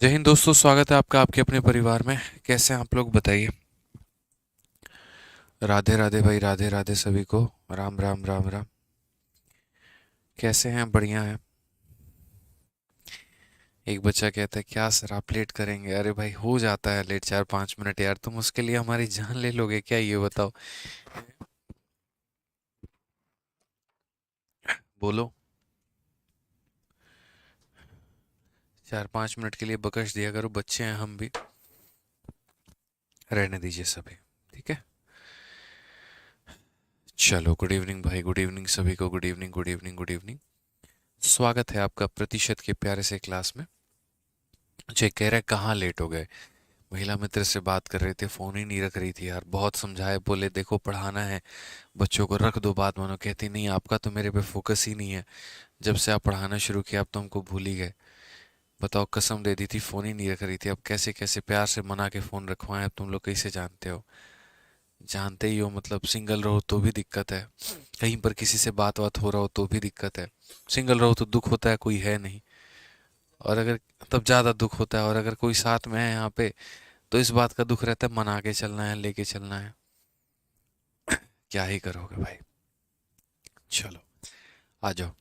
जय हिंद दोस्तों, स्वागत है आपका आपके अपने परिवार में। कैसे हैं आप लोग, बताइए। राधे राधे भाई, राधे राधे सभी को। राम राम राम राम। कैसे हैं? बढ़िया है। एक बच्चा कहता है, क्या सर आप लेट करेंगे? अरे भाई, हो जाता है लेट 4-5 मिनट यार। तुम उसके लिए हमारी जान ले लोगे क्या, ये बताओ। बोलो। 4-5 मिनट के लिए बकश दिया करो, बच्चे हैं हम भी। रहने दीजिए सभी। ठीक है। चलो, गुड इवनिंग भाई, गुड इवनिंग सभी को। Good evening, good evening, good evening. स्वागत है आपका प्रतिशत के प्यारे से क्लास में। जय कह रहा है, कहाँ लेट हो गए? महिला मित्र से बात कर रहे थे, फोन ही नहीं रख रही थी यार। बहुत समझाए, बोले देखो पढ़ाना है बच्चों को, रख दो बात मानो। कहती नहीं, आपका तो मेरे पे फोकस ही नहीं है। जब से आप पढ़ाना शुरू किया अब तो हमको भूल ही गए। बताओ, कसम दे दी थी, फोन ही नहीं रख रही थी। अब कैसे कैसे प्यार से मना के फोन रखवाएं, अब तुम लोग कैसे जानते हो? जानते ही हो, मतलब सिंगल रहो तो भी दिक्कत है, कहीं पर किसी से बात बात हो रहा हो तो भी दिक्कत है। सिंगल रहो तो दुख होता है, कोई है नहीं। और अगर, तब ज्यादा दुख होता है। और अगर कोई साथ में है यहाँ पे, तो इस बात का दुख रहता है, मना के चलना है, लेके चलना है। क्या ही करोगे भाई। चलो, आ जाओ।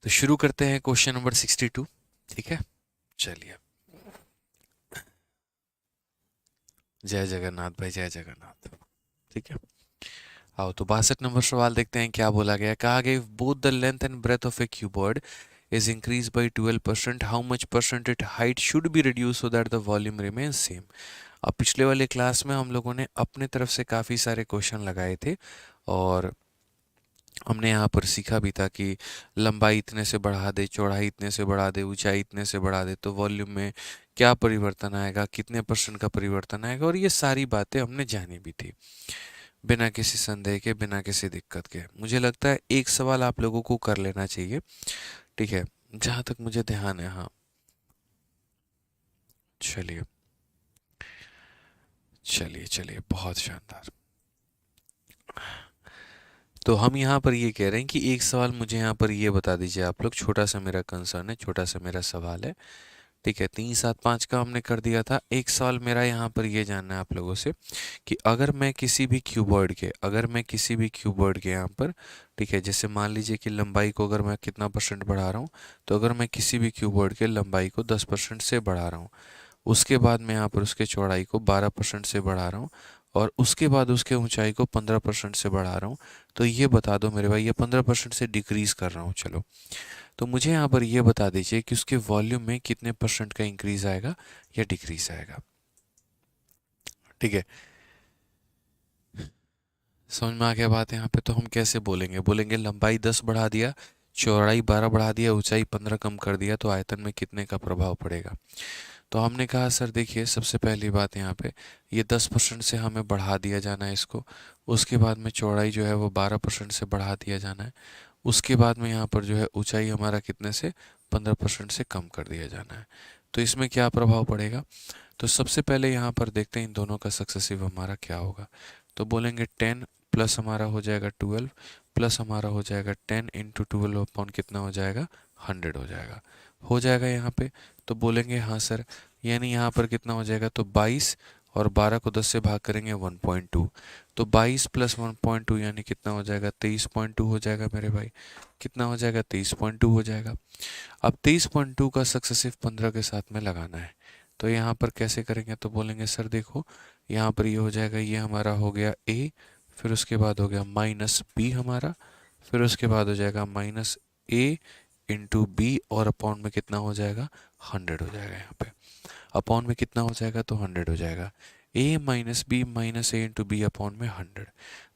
तो शुरू करते हैं क्वेश्चन नंबर 62। ठीक है, चलिए। जय जगन्नाथ भाई, जय जगन्नाथ। ठीक है। आओ, तो 62 नंबर सवाल देखते हैं क्या बोला गया। कहा गया, both the length and breadth of a cuboid is increased by 12%, how much percent its height should be reduced so that the volume remains same? अब पिछले वाले क्लास में हम लोगों ने अपने तरफ से काफ़ी सारे क्वेश्चन लगाए थे। और हमने यहाँ पर सीखा भी था कि लंबाई इतने से बढ़ा दे, चौड़ाई इतने से बढ़ा दे, ऊंचाई इतने से बढ़ा दे तो वॉल्यूम में क्या परिवर्तन आएगा, कितने परसेंट का परिवर्तन आएगा। और ये सारी बातें हमने जानी भी थी, बिना किसी संदेह के, बिना किसी दिक्कत के। मुझे लगता है एक सवाल आप लोगों को कर लेना चाहिए। ठीक है, जहाँ तक मुझे ध्यान है। हाँ, चलिए चलिए चलिए, बहुत शानदार। तो हम यहाँ पर ये कह रहे हैं कि एक सवाल मुझे यहाँ पर ये बता दीजिए आप लोग। छोटा सा मेरा कंसर्न है, छोटा सा मेरा सवाल है। ठीक है, 3 7 5 का हमने कर दिया था। एक सवाल मेरा यहाँ पर ये जानना है आप लोगों से कि अगर मैं किसी भी क्यूबॉइड के, अगर मैं किसी भी क्यूबॉइड के यहाँ पर, ठीक है, जैसे मान लीजिए कि लंबाई को अगर मैं कितना परसेंट बढ़ा रहा हूँ, तो अगर मैं किसी भी क्यूबॉइड के लंबाई को 10% से बढ़ा रहा हूँ, उसके बाद मैं यहाँ पर उसके चौड़ाई को 12% से बढ़ा रहा हूँ, और उसके बाद उसके ऊंचाई को 15% से बढ़ा रहा हूँ, तो ये बता दो मेरे भाई, ये 15% से डिक्रीज कर रहा हूँ, चलो। तो मुझे यहाँ पर ये बता दीजिए कि उसके वॉल्यूम में कितने परसेंट का इंक्रीज आएगा या डिक्रीज आएगा। ठीक है, समझ में आ गया बात। यहाँ पे तो हम कैसे बोलेंगे, बोलेंगे लंबाई 10 बढ़ा दिया, चौड़ाई 12 बढ़ा दिया, ऊंचाई 15 कम कर दिया, तो आयतन में कितने का प्रभाव पड़ेगा। तो हमने कहा सर देखिए, सबसे पहली बात यहाँ पे, ये 10% से हमें बढ़ा दिया जाना है इसको। उसके बाद में चौड़ाई जो है वो 12% से बढ़ा दिया जाना है। उसके बाद में यहाँ पर जो है ऊंचाई हमारा कितने से, 15% से कम कर दिया जाना है। तो इसमें क्या प्रभाव पड़ेगा? तो सबसे पहले यहाँ पर देखते हैं इन दोनों का सक्सेसिव हमारा क्या होगा। तो बोलेंगे 10 प्लस हमारा हो जाएगा 12, प्लस हमारा हो जाएगा 10 इंटू 12 अपॉन कितना हो जाएगा, 100 हो जाएगा यहाँ पे। तो बोलेंगे हाँ सर, यानी यहाँ पर कितना हो जाएगा, तो 22, और 12 को 10 से भाग करेंगे 1.2, तो 22 प्लस 1.2 यानी कितना हो जाएगा, 23.2 हो जाएगा मेरे भाई। कितना हो जाएगा, 23.2 हो जाएगा। अब 23.2 का सक्सेसिव 15 के साथ में लगाना है। तो यहाँ पर कैसे करेंगे, तो बोलेंगे सर देखो, यहाँ पर ये हो जाएगा, ये हमारा हो गया ए, फिर उसके बाद हो गया माइनस बी हमारा, फिर उसके बाद हो जाएगा माइनस ए इंटू बी, और अपॉन में कितना हो जाएगा, 100 हो जाएगा। यहाँ पे अपॉन में कितना हो जाएगा, तो 100 हो जाएगा। ए माइनस बी माइनस ए इंटू बी अपॉन में 100।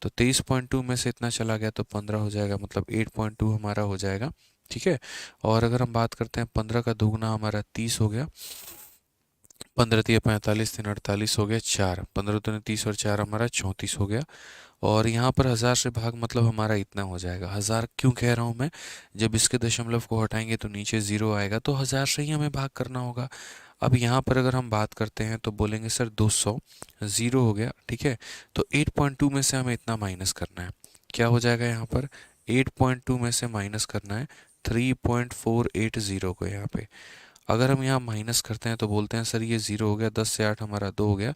तो 23.2 में से इतना चला गया तो 15 हो जाएगा, मतलब 8.2 हमारा हो जाएगा। ठीक है। और अगर हम बात करते हैं 15 का दुगना हमारा 30 हो गया, 15 तिया 45, 3 48 हो गया 4, 15 दूनी 30 और 4 हमारा 34 हो गया। और यहाँ पर 1000 से भाग मतलब हमारा इतना हो जाएगा। 1000 क्यों कह रहा हूँ मैं, जब इसके दशमलव को हटाएंगे तो नीचे जीरो आएगा, तो 1000 से ही हमें भाग करना होगा। अब यहाँ पर अगर हम बात करते हैं तो बोलेंगे सर 200, जीरो हो गया। ठीक है, तो 8.2 में से हमें इतना माइनस करना है। क्या हो जाएगा यहाँ पर, 8.2 में से माइनस करना है 3.480 को यहाँ पे। अगर हम यहाँ माइनस करते हैं तो बोलते हैं सर ये 0 हो गया, 10 से 8 हमारा 2 हो गया,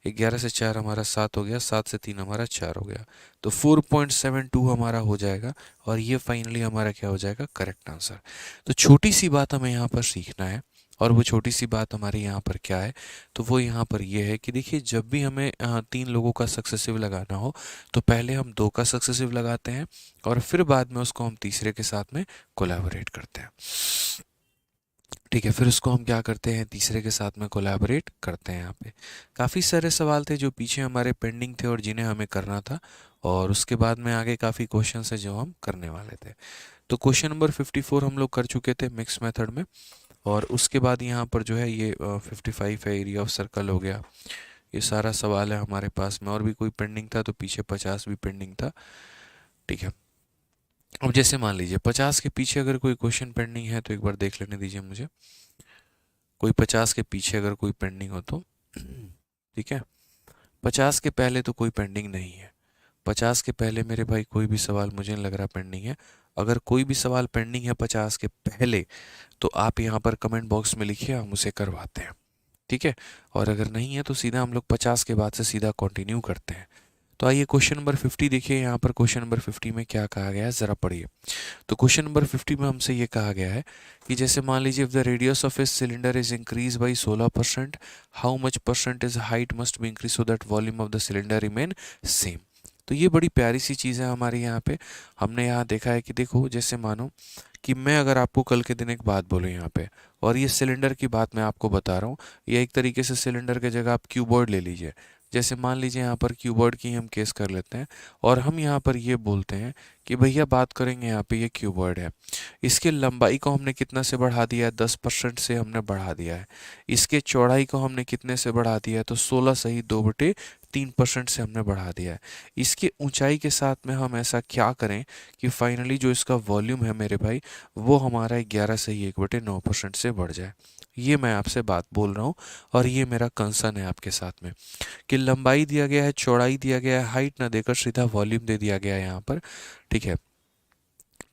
11 से 4 हमारा 7 हो गया, 7 से 3 हमारा 4 हो गया, तो 4.72 हमारा हो जाएगा और ये फाइनली हमारा क्या हो जाएगा, करेक्ट आंसर। तो छोटी सी बात हमें यहाँ पर सीखना है, और वो छोटी सी बात हमारे यहाँ पर क्या है, तो वो यहाँ पर ये है कि देखिए जब भी हमें 3 लोगों का सक्सेसिव लगाना हो तो पहले हम 2 का सक्सेसिव लगाते हैं और फिर बाद में उसको हम तीसरे के साथ में कोलैबोरेट करते हैं। ठीक है, फिर उसको हम क्या करते हैं, तीसरे के साथ में कोलैबोरेट करते हैं। यहाँ पे काफ़ी सारे सवाल थे जो पीछे हमारे पेंडिंग थे और जिन्हें हमें करना था, और उसके बाद में आगे काफ़ी क्वेश्चंस है जो हम करने वाले थे। तो क्वेश्चन नंबर 54 हम लोग कर चुके थे मिक्स मेथड में, और उसके बाद यहाँ पर जो है ये 55 है, एरिया ऑफ सर्कल हो गया, ये सारा सवाल है हमारे पास में, और भी कोई पेंडिंग था तो पीछे 50 भी पेंडिंग था। ठीक है, अब जैसे मान लीजिए 50 के पीछे अगर कोई क्वेश्चन पेंडिंग है तो एक बार देख लेने दीजिए मुझे, कोई 50 के पीछे अगर कोई पेंडिंग हो तो ठीक है, 50 के पहले तो कोई पेंडिंग नहीं है, 50 के पहले मेरे भाई कोई भी सवाल मुझे नहीं लग रहा पेंडिंग है। अगर कोई भी सवाल पेंडिंग है 50 के पहले तो आप यहाँ पर कमेंट बॉक्स में लिखिए, हम उसे करवाते हैं। ठीक है, और अगर नहीं है तो सीधा हम लोग 50 के बाद से सीधा कंटिन्यू करते हैं। तो आइए क्वेश्चन नंबर 50 देखिए, यहाँ पर क्वेश्चन नंबर 50 में क्या कहा गया है ज़रा पढ़िए। तो क्वेश्चन नंबर 50 में हमसे ये कहा गया है कि जैसे मान लीजिए if the radius of a cylinder is increase by 16%, how much percent is height must be increase so that volume of the cylinder remain same. तो ये बड़ी प्यारी सी चीज़ है हमारे यहाँ पे। हमने यहाँ देखा है कि देखो जैसे मानो कि मैं अगर आपको कल के दिन एक बात बोलूँ यहाँ पे, और ये सिलेंडर की बात मैं आपको बता रहा हूँ, या एक तरीके से सिलेंडर की जगह आप क्यूबॉइड ले लीजिए। जैसे मान लीजिए यहाँ पर क्यूबॉइड की हम केस कर लेते हैं, और हम यहाँ पर ये बोलते हैं कि भैया बात करेंगे यहाँ पे ये क्यूबॉइड है, इसके लंबाई को हमने कितना से बढ़ा दिया है, 10% से हमने बढ़ा दिया है। इसके चौड़ाई को हमने कितने से बढ़ा दिया है, तो 16 सही 2/3% से हमने बढ़ा दिया है। इसके ऊंचाई के साथ में हम ऐसा क्या करें कि फाइनली जो इसका वॉल्यूम है मेरे भाई वो हमारा 11 सही 1/9% से बढ़ जाए। ये मैं आपसे बात बोल रहा हूँ, और ये मेरा कंसर्न है आपके साथ में कि लंबाई दिया गया है, चौड़ाई दिया गया है, हाइट ना देकर सीधा वॉल्यूम दे दिया गया है यहाँ पर। ठीक है,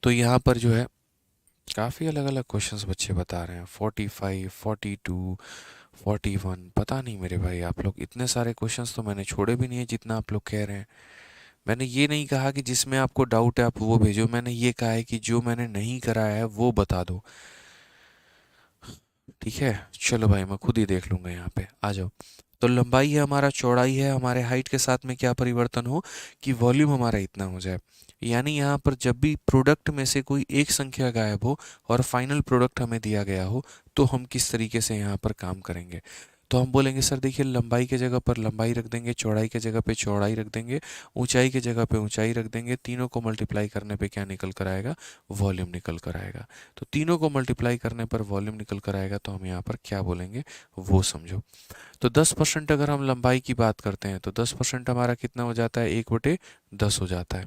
तो यहाँ पर जो है काफ़ी अलग अलग क्वेश्चंस बच्चे बता रहे हैं, 45, 42, 41, पता नहीं मेरे भाई आप लोग, इतने सारे क्वेश्चंस तो मैंने छोड़े भी नहीं है जितना आप लोग कह रहे हैं। मैंने ये नहीं कहा कि जिसमें आपको डाउट है आप वो भेजो, मैंने ये कहा है कि जो मैंने नहीं कराया है वो बता दो। ठीक है, चलो भाई मैं खुद ही देख लूंगा, यहाँ पे आ जाओ। तो लंबाई है हमारा, चौड़ाई है हमारे, हाइट के साथ में क्या परिवर्तन हो कि वॉल्यूम हमारा इतना हो जाए। यानी यहाँ पर जब भी प्रोडक्ट में से कोई एक संख्या गायब हो और फाइनल प्रोडक्ट हमें दिया गया हो तो हम किस तरीके से यहाँ पर काम करेंगे। तो हम बोलेंगे सर देखिए लंबाई के जगह पर लंबाई रख देंगे, चौड़ाई के जगह पे चौड़ाई रख देंगे, ऊंचाई के जगह पे ऊंचाई रख देंगे, तीनों को मल्टीप्लाई करने पे क्या निकल कर आएगा, वॉल्यूम निकल कर आएगा। तो तीनों को मल्टीप्लाई करने पर वॉल्यूम निकल कर आएगा, तो हम यहाँ पर क्या बोलेंगे वो समझो। तो 10% अगर हम लंबाई की बात करते हैं तो 10% हमारा कितना हो जाता है, 1/10 हो जाता है।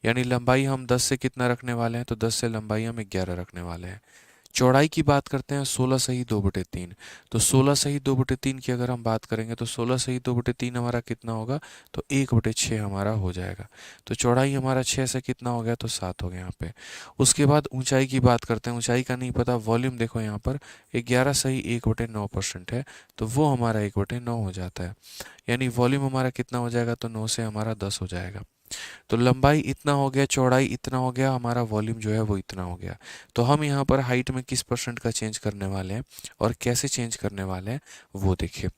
यानी लंबाई हम 10 से कितना रखने वाले हैं, तो 10 से लंबाई हम 11 रखने वाले हैं। चौड़ाई की बात करते हैं 16 सही 2/3, तो 16 सही 2/3 की अगर हम बात करेंगे तो 16 सही 2/3 हमारा कितना होगा, तो 1/6 हमारा हो जाएगा। तो चौड़ाई हमारा 6 से कितना हो गया, तो 7 हो गया यहाँ पे। उसके बाद ऊंचाई की बात करते हैं, ऊंचाई का नहीं पता, वॉल्यूम देखो यहाँ पर 11 सही 1/9% है, तो वो हमारा 1/9 हो जाता है। यानी वॉल्यूम हमारा कितना हो जाएगा, तो 9 से हमारा 10 हो जाएगा। तो लंबाई इतना हो गया, चौड़ाई इतना हो गया, हमारा वॉल्यूम जो है वो इतना हो गया। तो हम यहाँ पर हाइट में किस परसेंट का चेंज करने वाले हैं और कैसे चेंज करने वाले हैं वो देखिए।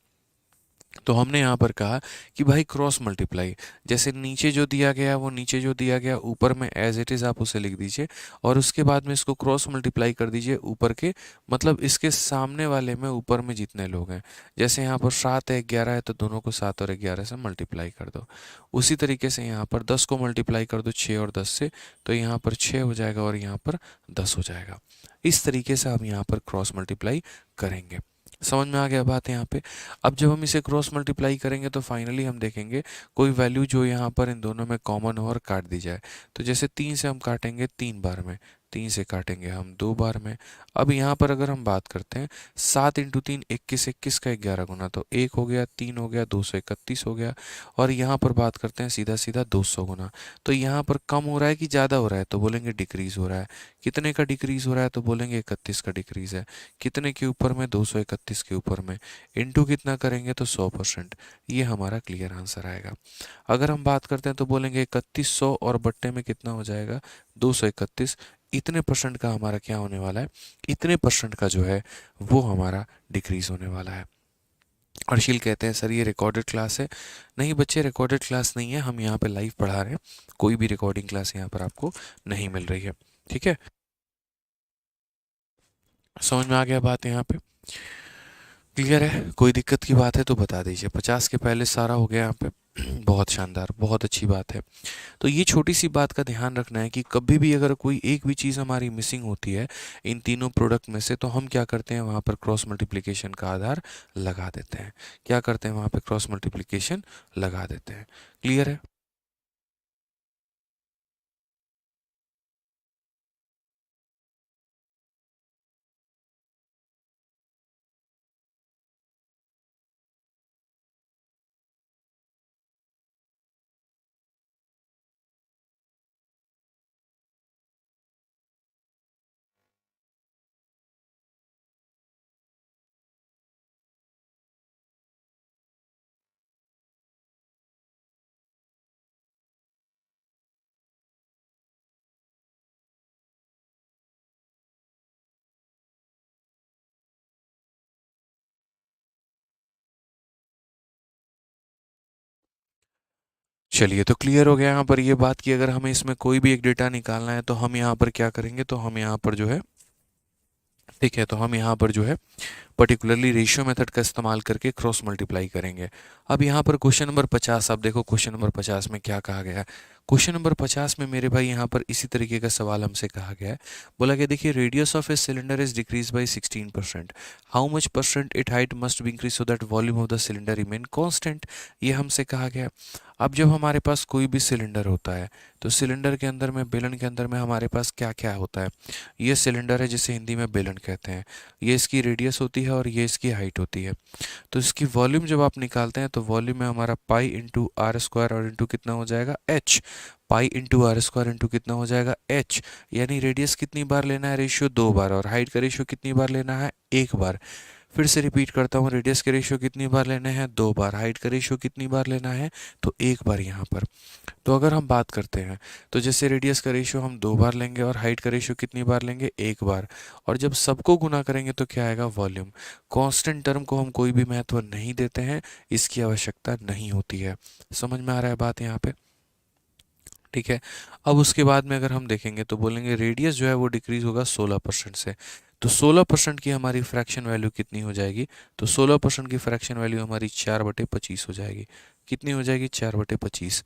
तो हमने यहाँ पर कहा कि भाई क्रॉस मल्टीप्लाई, जैसे नीचे जो दिया गया वो नीचे जो दिया गया ऊपर में एज इट इज़ आप उसे लिख दीजिए, और उसके बाद में इसको क्रॉस मल्टीप्लाई कर दीजिए ऊपर के, मतलब इसके सामने वाले में ऊपर में जितने लोग हैं। जैसे यहाँ पर 7 है 11 है तो दोनों को 7 और 11 से मल्टीप्लाई कर दो। उसी तरीके से यहाँ पर 10 को मल्टीप्लाई कर दो 6 और 10 से, तो यहाँ पर 6 हो जाएगा और यहाँ पर 10 हो जाएगा। इस तरीके से हम यहाँ पर क्रॉस मल्टीप्लाई करेंगे। समझ में आ गया बात यहाँ पे। अब जब हम इसे क्रॉस मल्टीप्लाई करेंगे तो फाइनली हम देखेंगे कोई वैल्यू जो यहाँ पर इन दोनों में कॉमन हो और काट दी जाए। तो जैसे 3 से हम काटेंगे 3 बार में, 3 से काटेंगे हम 2 बार में। अब यहाँ पर अगर हम बात करते हैं 7 इंटू 3 21, 21 का 11 गुना, तो 1 हो गया, 3 हो गया, 231 हो गया। और यहाँ पर बात करते हैं सीधा सीधा 200 गुना। तो यहाँ पर कम हो रहा है कि ज़्यादा हो रहा है, तो बोलेंगे डिक्रीज हो रहा है। कितने का डिक्रीज हो रहा है, तो बोलेंगे 31 का डिक्रीज है। कितने के ऊपर में, 231 के ऊपर में। इंटू कितना करेंगे, तो 100%। ये हमारा क्लियर आंसर आएगा। अगर हम बात करते हैं तो बोलेंगे 3100 और बट्टे में कितना हो जाएगा, 231। इतने परसेंट का हमारा क्या होने वाला है, इतने परसेंट का जो है वो हमारा डिक्रीज होने वाला है। अर्शिल कहते हैं सर ये रिकॉर्डेड क्लास है। नहीं बच्चे, रिकॉर्डेड क्लास नहीं है, हम यहाँ पे लाइव पढ़ा रहे हैं। कोई भी रिकॉर्डिंग क्लास यहाँ पर आपको नहीं मिल रही है। ठीक है, समझ में आ गया बात यहाँ पे? क्लियर है? कोई दिक्कत की बात है तो बता दीजिए। 50 के पहले सारा हो गया यहाँ पे। बहुत शानदार, बहुत अच्छी बात है। तो ये छोटी सी बात का ध्यान रखना है कि कभी भी अगर कोई एक भी चीज़ हमारी मिसिंग होती है इन तीनों प्रोडक्ट में से, तो हम क्या करते हैं, वहाँ पर क्रॉस मल्टीप्लिकेशन का आधार लगा देते हैं। क्या करते हैं, वहाँ पे क्रॉस मल्टीप्लिकेशन लगा देते हैं। क्लियर है? चलिए, तो क्लियर हो गया यहाँ पर ये बात कि अगर हमें इसमें कोई भी एक डेटा निकालना है तो हम यहाँ पर क्या करेंगे, तो हम यहाँ पर जो है, ठीक है, तो हम यहाँ पर जो है पर्टिकुलरली रेशियो मेथड का इस्तेमाल करके क्रॉस मल्टीप्लाई करेंगे। अब यहाँ पर क्वेश्चन नंबर 50, आप देखो क्वेश्चन नंबर 50 में क्या कहा गया है। क्वेश्चन नंबर 50 में मेरे भाई यहाँ पर इसी तरीके का सवाल हमसे कहा गया है। बोला कि देखिए radius of a cylinder is decrease by 16%, how much percent it height must be increase so that volume of the cylinder remain constant. ये हमसे कहा गया। अब जब हमारे पास कोई भी सिलेंडर होता है तो सिलेंडर के अंदर में, बेलन के अंदर में हमारे पास क्या क्या होता है। ये सिलेंडर है जिसे हिंदी में बेलन कहते हैं। ये इसकी रेडियस होती है और ये इसकी हाइट होती है। तो इसकी वॉल्यूम जब आप निकालते हैं तो वॉल्यूम में हमारा पाई इंटू आर स्क्वायर और इंटू कितना हो जाएगा, H. Pi into R square into कितना हो जाएगा, एच। यानी रेडियस कितनी बार लेना है, रेशियो 2 बार, और हाइट का रेशियो कितनी बार लेना है, 1 बार। फिर से रिपीट करता हूँ, रेडियस के रेशियो कितनी बार लेने हैं, 2 बार। हाइट का रेशियो कितनी बार लेना है, तो 1 बार यहाँ पर। तो अगर हम बात करते हैं तो जैसे रेडियस का रेशियो हम 2 बार लेंगे और हाइट का रेशियो कितनी बार लेंगे, 1 बार। और जब सबको गुना करेंगे तो क्या आएगा, वॉल्यूम। कांस्टेंट टर्म को हम कोई भी महत्व नहीं देते हैं, इसकी आवश्यकता नहीं होती है। समझ में आ रहा है बात यहाँ पे? ठीक है। अब उसके बाद में अगर हम देखेंगे तो बोलेंगे रेडियस जो है वो डिक्रीज होगा 16% से। तो 16% की हमारी फ्रैक्शन वैल्यू कितनी हो जाएगी, तो 16% की फ्रैक्शन वैल्यू हमारी 4/25 हो जाएगी। कितनी हो जाएगी, 4/25।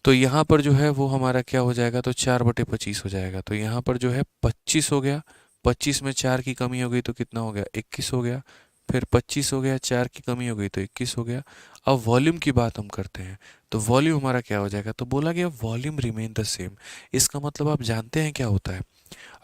तो यहाँ पर जो है वो हमारा क्या हो जाएगा, तो 4/25 हो जाएगा। तो यहाँ पर जो है 25 हो गया, 25 में 4 की कमी हो गई तो कितना हो गया, 21 हो गया। फिर 25 हो गया, 4 की कमी हो गई तो 21 हो गया। अब वॉल्यूम की बात हम करते हैं तो वॉल्यूम हमारा क्या हो जाएगा, तो बोला गया वॉल्यूम रिमेन द सेम। इसका मतलब आप जानते हैं क्या होता है,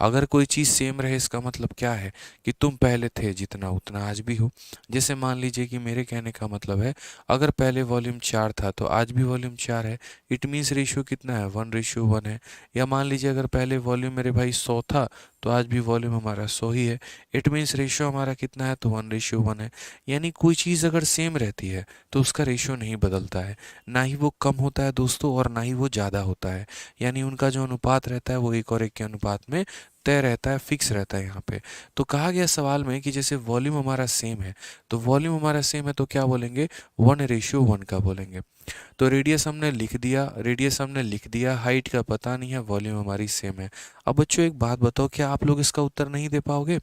अगर कोई चीज़ सेम रहे इसका मतलब क्या है कि तुम पहले थे जितना उतना आज भी हो। जैसे मान लीजिए कि मेरे कहने का मतलब है, अगर पहले वॉल्यूम 4 था तो आज भी वॉल्यूम 4 है। इट मीन्स रेशियो कितना है, 1:1 है। या मान लीजिए अगर पहले वॉल्यूम मेरे भाई 100 था तो आज भी वॉल्यूम हमारा 100 ही है। इट मीन्स रेशियो हमारा कितना है, तो 1:1 है। यानी कोई चीज़ अगर सेम रहती है तो उसका रेशियो नहीं बदलता है, ना ही वो कम होता है दोस्तों और ना ही वो ज़्यादा होता है। यानी उनका जो अनुपात रहता है वो 1 और 1 के अनुपात में तय रहता है, फिक्स रहता है यहाँ पे। तो कहा गया सवाल में कि जैसे वॉल्यूम हमारा सेम है, तो वॉल्यूम हमारा सेम है तो क्या बोलेंगे, 1:1 का बोलेंगे। तो रेडियस हमने लिख दिया, रेडियस हमने लिख दिया, हाइट का पता नहीं है, वॉल्यूम हमारी सेम है। अब बच्चों एक बात बताओ, क्या आप लोग इसका उत्तर नहीं दे पाओगे?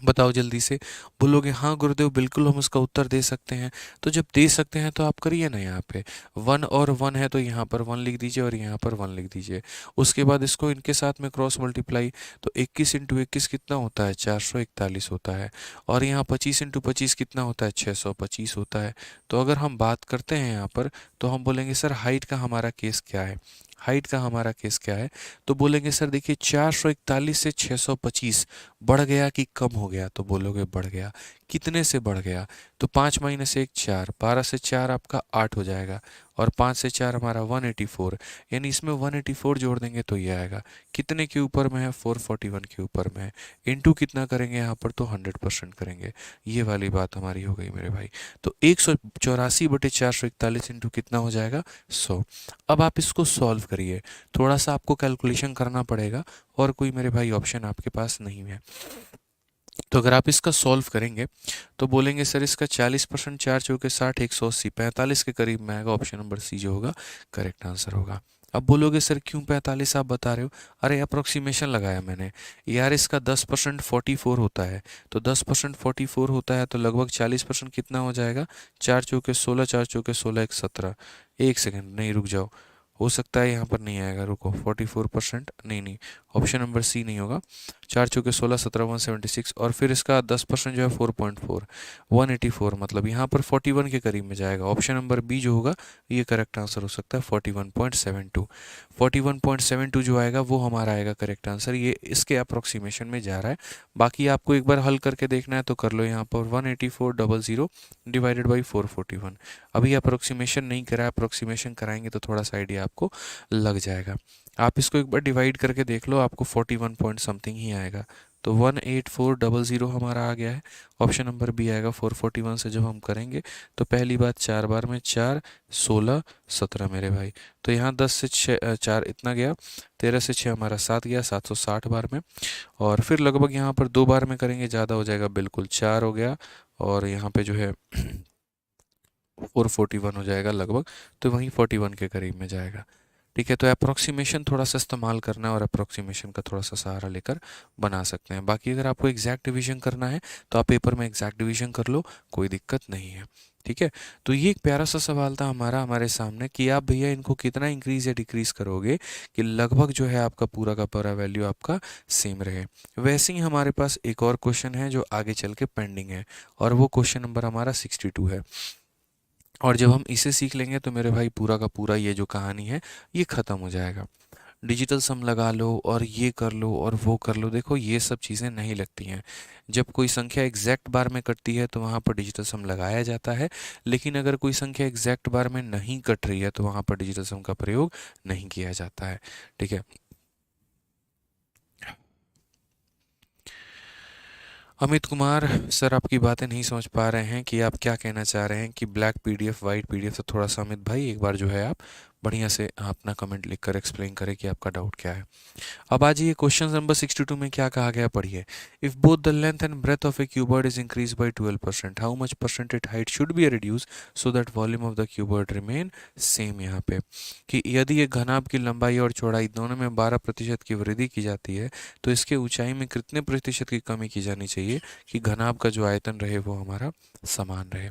बताओ जल्दी से। बोलोगे हाँ गुरुदेव बिल्कुल हम उसका उत्तर दे सकते हैं। तो जब दे सकते हैं तो आप करिए ना, यहाँ पे 1 और 1 है तो यहाँ पर 1 लिख दीजिए और यहाँ पर 1 लिख दीजिए। उसके बाद इसको इनके साथ में क्रॉस मल्टीप्लाई, तो 21 इंटू 21 कितना होता है, 441 होता है। और यहाँ 25 इंटू 25 कितना होता है, 625 होता है। तो अगर हम बात करते हैं यहाँ पर तो हम बोलेंगे सर हाइट का हमारा केस क्या है। हाइट का हमारा केस क्या है, तो बोलेंगे सर देखिए 441 से 625 बढ़ गया कि कम हो गया, तो बोलोगे बढ़ गया। कितने से बढ़ गया, तो 5 माइनस 1 4, 12 से 4 आपका 8 हो जाएगा, और 5 से 4 हमारा 184, यानी इसमें 184 जोड़ देंगे तो ये आएगा। कितने के ऊपर में है, 441 के ऊपर में है। इनटू कितना करेंगे यहाँ पर, तो 100% करेंगे। ये वाली बात हमारी हो गई मेरे भाई। तो 184/441 इंटू कितना हो जाएगा, 100। अब आप इसको सॉल्व करिए, थोड़ा सा आपको कैलकुलेशन करना पड़ेगा, और कोई मेरे भाई ऑप्शन आपके पास नहीं है। तो अगर आप इसका सॉल्व करेंगे तो बोलेंगे सर इसका 40%, 4×4 = 60, 180, 45 के करीब में आएगा। ऑप्शन नंबर सी जो होगा करेक्ट आंसर होगा। अब बोलोगे सर क्यों 45 आप बता रहे हो, अरे अप्रोक्सीमेशन लगाया मैंने यार। इसका 10% 44 होता है, तो 10% 44 होता है, तो लगभग 40% कितना हो जाएगा, 4×4 = 16, 4×4 = 16, 17। एक सेकेंड, नहीं रुक जाओ, हो सकता है यहाँ पर नहीं आएगा, रुको। 44% नहीं, नहीं, ऑप्शन नंबर सी नहीं होगा। 4×4 = 16, 17, 176, और फिर इसका 10% जो है 4.4, 184, मतलब यहाँ पर 41 के करीब में जाएगा। ऑप्शन नंबर बी जो होगा ये करेक्ट आंसर हो सकता है, 41.72। 41.72 जो आएगा वो हमारा आएगा करेक्ट आंसर। ये इसके अप्रोक्सीमेशन में जा रहा है। बाकी आपको एक बार हल करके देखना है तो कर लो। यहाँ पर 184,000 डिवाइडेड बाई 441। अभी अप्रोक्सीमेशन नहीं करा, अप्रोक्सीमेशन कराएंगे तो थोड़ा सा आइडिया आपको लग जाएगा। आप इसको एक बार डिवाइड करके देख लो, आपको 41 पॉइंट समथिंग ही आएगा। तो 184,000 हमारा आ गया है। ऑप्शन नंबर बी आएगा। 441 से जब हम करेंगे तो पहली बात 4 बार में 4, 16, 17 मेरे भाई। तो यहाँ 10 से 6 4 इतना गया, 13 से 6 हमारा 7 गया, 760 बार में। और फिर लगभग यहाँ पर 2 बार में करेंगे, ज़्यादा हो जाएगा, बिल्कुल 4 हो गया, और यहाँ पे जो है 441 हो जाएगा लगभग, तो वहीं 41 के करीब में जाएगा। ठीक है, तो अप्रोक्सीमेशन थोड़ा सा इस्तेमाल करना है, और अप्रोक्सीमेशन का थोड़ा सा सहारा लेकर बना सकते हैं। बाकी अगर आपको एग्जैक्ट डिवीजन करना है तो आप पेपर में एग्जैक्ट डिवीजन कर लो, कोई दिक्कत नहीं है। ठीक है, तो ये एक प्यारा सा सवाल था हमारे सामने कि आप भैया इनको कितना इंक्रीज या डिक्रीज करोगे कि लगभग जो है आपका पूरा का पूरा वैल्यू आपका सेम रहे। वैसे ही हमारे पास एक और क्वेश्चन है जो आगे चल के पेंडिंग है, और वो क्वेश्चन नंबर हमारा 62 है। और जब हम इसे सीख लेंगे तो मेरे भाई पूरा का पूरा ये जो कहानी है ये ख़त्म हो जाएगा। डिजिटल सम लगा लो और ये कर लो और वो कर लो, देखो ये सब चीज़ें नहीं लगती हैं। जब कोई संख्या एग्जैक्ट बार में कटती है तो वहाँ पर डिजिटल सम लगाया जाता है, लेकिन अगर कोई संख्या एग्जैक्ट बार में नहीं कट रही है तो वहाँ पर डिजिटल सम का प्रयोग नहीं किया जाता है। ठीक है, अमित कुमार सर आपकी बातें नहीं समझ पा रहे हैं कि आप क्या कहना चाह रहे हैं कि ब्लैक पीडीएफ वाइट पीडीएफ। तो थोड़ा सा अमित भाई एक बार जो है आप बढ़िया से अपना कमेंट लिखकर एक्सप्लेन करें कि आपका डाउट क्या है। अब आ जाइए क्वेश्चन नंबर 62 में क्या कहा गया, पढ़िए। If both the length and breadth of a cuboid is increase by 12%, how much percentage height should be reduce so that volume of the cuboid remain same. यहाँ पे कि यदि एक घनाभ की लंबाई और चौड़ाई दोनों में 12% की वृद्धि की जाती है तो इसके ऊंचाई में कितने प्रतिशत की कमी की जानी चाहिए कि घनाभ का जो आयतन रहे वो हमारा समान रहे।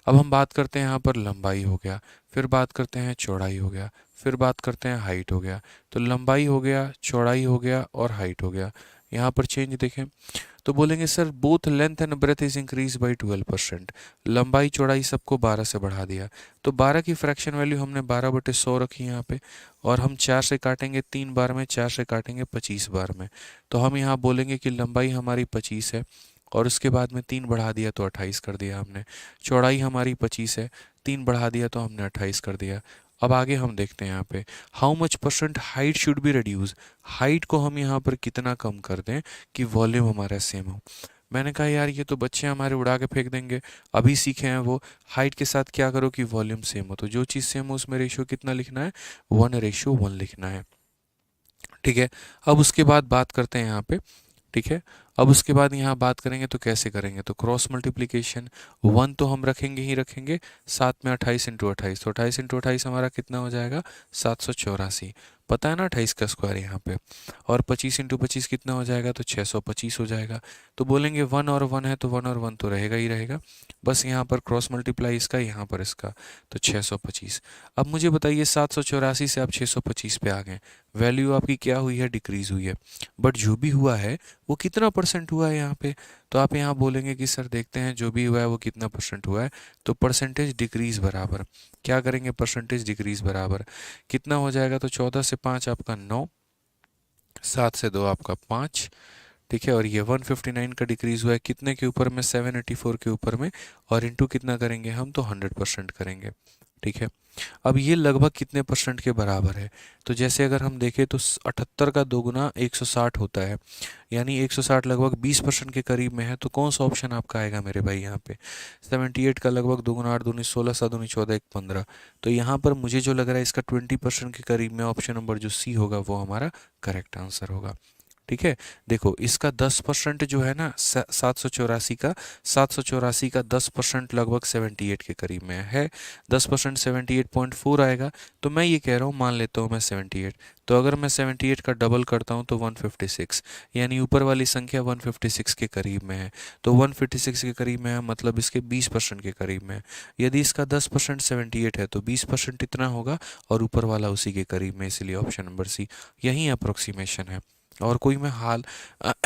अब हम बात करते हैं यहाँ पर लंबाई हो गया, फिर बात करते हैं चौड़ाई हो गया, फिर बात करते हैं हाइट हो गया। तो लंबाई हो गया, चौड़ाई हो गया और हाइट हो गया। यहाँ पर चेंज देखें तो बोलेंगे sir both length and breadth is increase by 12%। लंबाई चौड़ाई सबको 12 से बढ़ा दिया, तो 12 की फ्रैक्शन वैल्यू हमने 12/100 रखी यहाँ पे, और हम 4 से काटेंगे 3 बार में, 4 से काटेंगे 25 बार में। तो हम यहाँ बोलेंगे कि लंबाई हमारी 25 है, और उसके बाद में 3 बढ़ा दिया तो 28 कर दिया हमने। चौड़ाई हमारी 25 है, 3 बढ़ा दिया तो हमने 28 कर दिया। अब आगे हम देखते हैं यहाँ पे how much percent height should be reduce. Height को हम यहाँ पर कितना कम कर दें कि वॉल्यूम हमारा सेम हो। मैंने कहा यार ये तो बच्चे हमारे उड़ा के फेंक देंगे, अभी सीखे हैं वो। हाइट के साथ क्या करो कि वॉल्यूम सेम हो, तो जो चीज़ सेम हो उसमें रेशियो कितना लिखना है, 1:1 लिखना है। ठीक है, अब उसके बाद बात करते हैं यहाँ पे। ठीक है, अब उसके बाद यहाँ बात करेंगे तो कैसे करेंगे, तो क्रॉस मल्टीप्लिकेशन 1 तो हम रखेंगे ही रखेंगे, साथ में 28 × 28, तो 28 × 28 हमारा कितना हो जाएगा, 784। पता है ना 28 का स्क्वायर यहाँ पे। और 25 × 25 कितना हो जाएगा, तो 625 हो जाएगा। तो बोलेंगे 1 और 1 है तो 1 और 1 तो रहेगा ही रहेगा, बस यहाँ पर क्रॉस मल्टीप्लाई इसका, यहाँ पर इसका, तो 625। अब मुझे बताइए 784 से आप 625 पे आ गए, वैल्यू आपकी क्या हुई है, डिक्रीज हुई है। बट जो भी हुआ है वो कितना परसेंट हुआ है यहाँ पे, तो आप यहाँ बोलेंगे कि सर देखते हैं जो भी हुआ है वो कितना परसेंट हुआ है, तो परसेंटेज डिक्रीज बराबर क्या करेंगे, परसेंटेज डिक्रीज बराबर कितना हो जाएगा, तो 14 से 5 आपका 9, 7 से 2 आपका 5, ठीक है। और ये 159 का डिक्रीज हुआ है कितने के ऊपर में, 784 के ऊपर में, और इंटू कितना करेंगे हम, तो 100% करेंगे, ठीक है। अब ये लगभग कितने परसेंट के बराबर है, तो जैसे अगर हम देखें तो 78 का 2 गुना 160 होता है, यानी 160 लगभग 20% के करीब में है, तो कौन सा ऑप्शन आपका आएगा मेरे भाई यहाँ पे, 78 का लगभग 2 गुना 8 दूनी 16, 7 दूनी 14, 1 15, तो यहाँ पर मुझे जो लग रहा है इसका 20% के करीब में ऑप्शन नंबर जो सी होगा वो हमारा करेक्ट आंसर होगा, ठीक है। देखो इसका 10% जो है ना 784 का 10% लगभग 78 के करीब में है, 10% 78.4 आएगा, तो मैं ये कह रहा हूँ, मान लेता हूँ मैं 78, तो अगर मैं 78 का डबल करता हूँ तो 156, यानी ऊपर वाली संख्या 156 के करीब में है, तो 156 के करीब में है मतलब इसके 20% के करीब में है। यदि इसका 10% 78 है तो 20% इतना होगा, और ऊपर वाला उसी के करीब में, इसलिए ऑप्शन नंबर सी यही अप्रोक्सीमेशन है। और कोई मैं हाल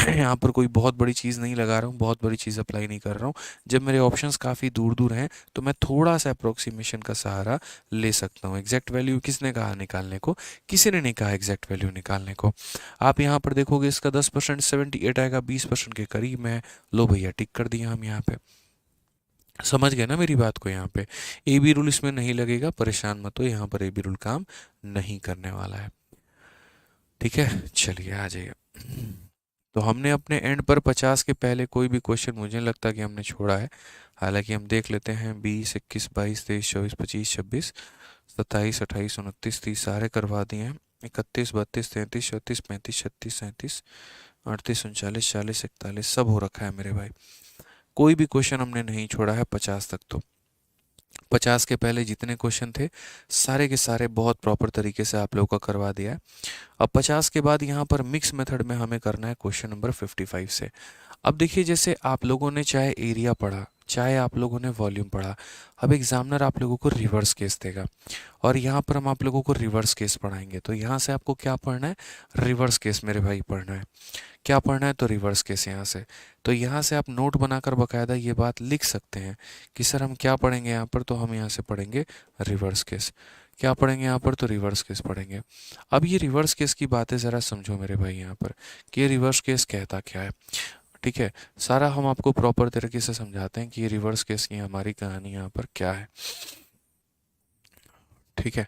यहाँ पर कोई बहुत बड़ी चीज़ नहीं लगा रहा हूँ, बहुत बड़ी चीज़ अप्लाई नहीं कर रहा हूँ। जब मेरे ऑप्शंस काफ़ी दूर दूर हैं तो मैं थोड़ा सा अप्रोक्सीमेशन का सहारा ले सकता हूँ। एग्जैक्ट वैल्यू किसने कहा निकालने को, किसी ने नहीं कहा एग्जैक्ट वैल्यू निकालने को। आप यहाँ पर देखोगे इसका 10% 78 आएगा, 20% के करीब में है, लो भैया टिक कर दिया हम यहाँ पे। समझ गए ना मेरी बात को, यहाँ पे ए बी रूल इसमें नहीं लगेगा, परेशान मत हो, यहाँ पर ए बी रूल काम नहीं करने वाला है, ठीक है। चलिए आ जाइए। तो हमने अपने एंड पर 50 के पहले कोई भी क्वेश्चन मुझे नहीं लगता कि हमने छोड़ा है, हालांकि हम देख लेते हैं 20, 21, 22, 23, 24, 25, 26, 27, 28, 29, 30 सारे करवा दिए हैं, 31, 32, 33, 34, 35, 36, 37, 38, 39, 40, 41 सब हो रखा है मेरे भाई, कोई भी क्वेश्चन हमने नहीं छोड़ा है 50 तक। तो 50 के पहले जितने क्वेश्चन थे सारे के सारे बहुत प्रॉपर तरीके से आप लोगों का करवा दिया है। अब 50 के बाद यहाँ पर मिक्स मेथड में हमें करना है क्वेश्चन नंबर 55 से। अब देखिए जैसे आप लोगों ने चाहे एरिया पढ़ा, चाहे आप लोगों ने वॉल्यूम पढ़ा, अब एग्जामिनर आप लोगों को रिवर्स केस देगा, और यहाँ पर हम आप लोगों को रिवर्स केस पढ़ाएंगे। तो यहाँ से आपको क्या पढ़ना है, रिवर्स केस मेरे भाई पढ़ना है। क्या पढ़ना है, तो रिवर्स केस यहाँ से। तो यहाँ से आप नोट बनाकर बकायदा ये बात लिख सकते हैं कि सर हम क्या पढ़ेंगे यहाँ पर, तो हम यहाँ से पढ़ेंगे रिवर्स केस। क्या पढ़ेंगे यहाँ पर, तो रिवर्स केस पढ़ेंगे। अब ये रिवर्स केस की बातें ज़रा समझो मेरे भाई यहाँ पर, कि ये रिवर्स केस कहता क्या है, ठीक है। सारा हम आपको प्रॉपर तरीके से समझाते हैं कि ये रिवर्स केस की हमारी कहानी यहाँ पर क्या है, ठीक है।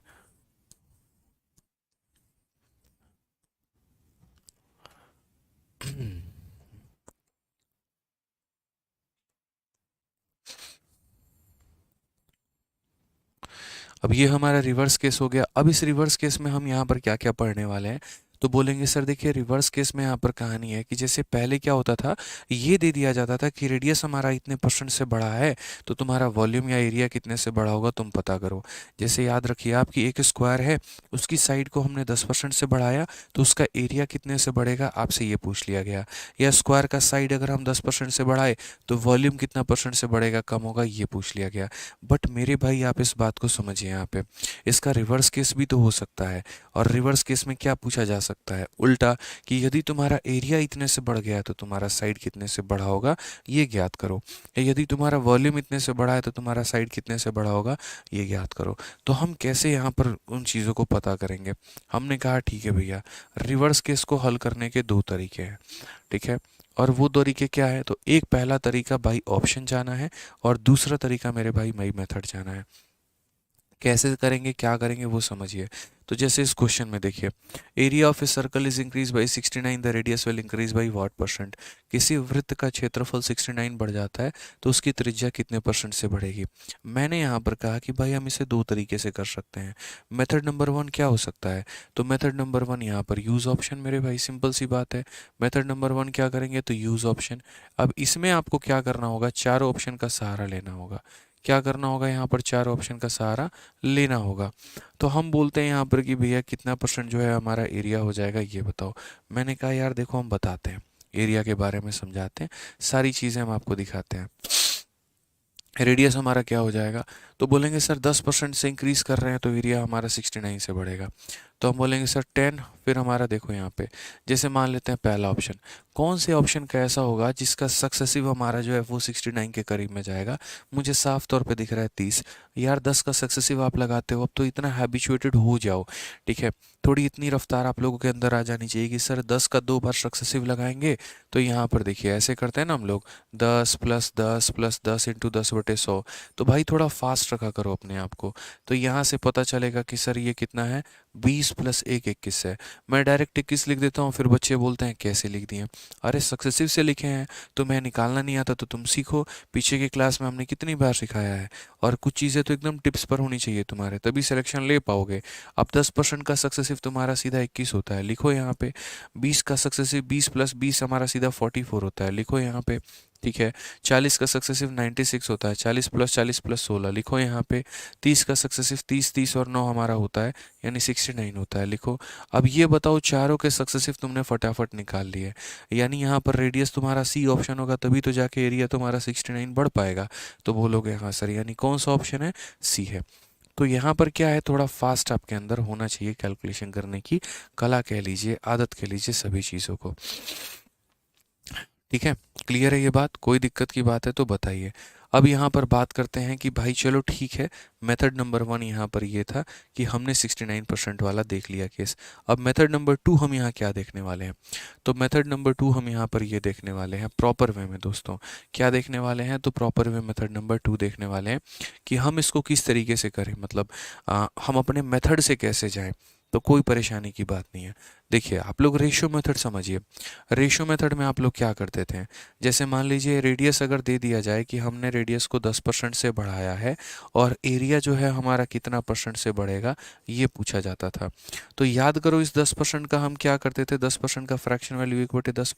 अब ये हमारा रिवर्स केस हो गया। अब इस रिवर्स केस में हम यहाँ पर क्या क्या पढ़ने वाले हैं, तो बोलेंगे सर देखिए रिवर्स केस में यहाँ पर कहानी है कि जैसे पहले क्या होता था, ये दे दिया जाता था कि रेडियस हमारा इतने परसेंट से बड़ा है, तो तुम्हारा वॉल्यूम या एरिया कितने से बड़ा होगा तुम पता करो। जैसे याद रखिए आपकी एक स्क्वायर है, उसकी साइड को हमने 10% से बढ़ाया, तो उसका एरिया कितने से बढ़ेगा आपसे ये पूछ लिया गया। या स्क्वायर का साइड अगर हम 10% से बढ़ाए तो वॉल्यूम कितना परसेंट से बढ़ेगा कम होगा, ये पूछ लिया गया। बट मेरे भाई आप इस बात को समझिए, यहाँ पे इसका रिवर्स केस भी तो हो सकता है। और रिवर्स केस में क्या पूछा जा सकता है, उल्टा, कि यदि तुम्हारा एरिया इतने से बढ़ गया है तो तुम्हारा साइड कितने से बड़ा होगा ये ज्ञात करो। या यदि तुम्हारा वॉल्यूम इतने से बड़ा है तो तुम्हारा साइड कितने से बड़ा होगा ये ज्ञात करो। तो हम कैसे यहाँ पर उन चीज़ों को पता करेंगे, हमने कहा ठीक है भैया रिवर्स केस को हल करने के दो तरीके हैं, ठीक है। और वो तरीके क्या है, तो एक पहला तरीका भाई ऑप्शन जाना है, और दूसरा तरीका मेरे भाई मई मेथड जाना है। कैसे करेंगे क्या करेंगे वो समझिए। तो जैसे इस क्वेश्चन में देखिए, area of a circle is increase by 69, the radius will increase by what percent. किसी वृत्त का क्षेत्रफल 69 बढ़ जाता है तो उसकी त्रिज्या कितने परसेंट से बढ़ेगी। मैंने यहाँ पर कहा कि भाई हम इसे दो तरीके से कर सकते हैं। मेथड नंबर 1 क्या हो सकता है, तो मेथड नंबर 1 यहाँ पर यूज़ ऑप्शन मेरे भाई, सिंपल सी बात है। मेथड नंबर 1 क्या करेंगे, तो यूज़ ऑप्शन। अब इसमें आपको क्या करना होगा, चारों ऑप्शन का सहारा लेना होगा। क्या करना होगा, यहाँ पर चार ऑप्शन का सहारा लेना होगा। तो हम बोलते हैं यहाँ पर कि भैया कितना परसेंट जो है हमारा एरिया हो जाएगा ये बताओ। मैंने कहा यार देखो हम बताते हैं, एरिया के बारे में समझाते हैं, सारी चीज़ें हम आपको दिखाते हैं। रेडियस हमारा क्या हो जाएगा, तो बोलेंगे सर 10% से इंक्रीज कर रहे हैं तो एरिया हमारा 69 से बढ़ेगा। तो हम बोलेंगे सर 10, फिर हमारा देखो यहाँ पे जैसे मान लेते हैं पहला ऑप्शन, कौन से ऑप्शन का ऐसा होगा जिसका सक्सेसिव हमारा जो है वो 69 के करीब में जाएगा। मुझे साफ तौर पे दिख रहा है 30। यार 10 का सक्सेसिव आप लगाते हो अब तो इतना हैबिचुएटेड हो जाओ, ठीक है, थोड़ी इतनी रफ्तार आप लोगों के अंदर आ जानी चाहिए कि सर 10 का 2 बार सक्सेसिव लगाएंगे तो यहाँ पर देखिए ऐसे करते हैं ना हम लोग, 10 + 10 + 10 इंटू 10/100। तो भाई थोड़ा फास्ट रखा करो अपने आप को। तो यहाँ से पता चलेगा कि सर ये कितना है, 20 + 1 21 है। मैं डायरेक्ट 21 लिख देता हूँ, फिर बच्चे बोलते हैं कैसे लिख दिए। अरे सक्सेसिव से लिखे हैं, तुम्हें निकालना नहीं आता तो तुम सीखो, पीछे की क्लास में हमने कितनी बार सिखाया है। और कुछ चीज़ें तो एकदम टिप्स पर होनी चाहिए तुम्हारे, तभी सिलेक्शन ले पाओगे। अब 10% का सक्सेसिव तुम्हारा सीधा 21 होता है, लिखो यहाँ पे। 20 का सक्सेसिव 20 + 20 हमारा सीधा 44 होता है, लिखो यहाँ पे, ठीक है। 40 का सक्सेसिव 96 होता है, 40 + 40 + 16 लिखो यहाँ पे। 30 का सक्सेसिव 30 30 और 9 हमारा होता है, यानी 69 होता है, लिखो। अब ये बताओ चारों के सक्सेसिव तुमने फटाफट निकाल लिए, यानी यहाँ पर रेडियस तुम्हारा सी ऑप्शन होगा, तभी तो जाके एरिया तुम्हारा 69 बढ़ पाएगा। तो बोलोगे हाँ सर, यानी कौन सा ऑप्शन है, सी है। तो यहाँ पर क्या है, थोड़ा फास्ट आपके अंदर होना चाहिए, कैलकुलेशन करने की कला कह लीजिए, आदत कह लीजिए, सभी चीज़ों को। ठीक है, क्लियर है ये बात, कोई दिक्कत की बात है तो बताइए। अब यहाँ पर बात करते हैं कि भाई चलो ठीक है, मेथड नंबर 1 यहाँ पर ये था कि हमने 69% वाला देख लिया केस। अब मेथड नंबर 2 हम यहाँ क्या देखने वाले हैं, तो मेथड नंबर 2 हम यहाँ पर ये देखने वाले हैं प्रॉपर वे में दोस्तों। क्या देखने वाले हैं, तो प्रॉपर वे मेथड नंबर 2 देखने वाले हैं कि हम इसको किस तरीके से करें, मतलब हम अपने मेथड से कैसे जाएं। तो कोई परेशानी की बात नहीं है। देखिए आप लोग रेशियो मेथड समझिए। रेशियो मेथड में आप लोग क्या करते थे, जैसे मान लीजिए रेडियस अगर दे दिया जाए कि हमने रेडियस को 10% से बढ़ाया है और एरिया जो है हमारा कितना परसेंट से बढ़ेगा, ये पूछा जाता था। तो याद करो इस 10% का हम क्या करते थे, 10% का फ्रैक्शन वैल्यू 1/10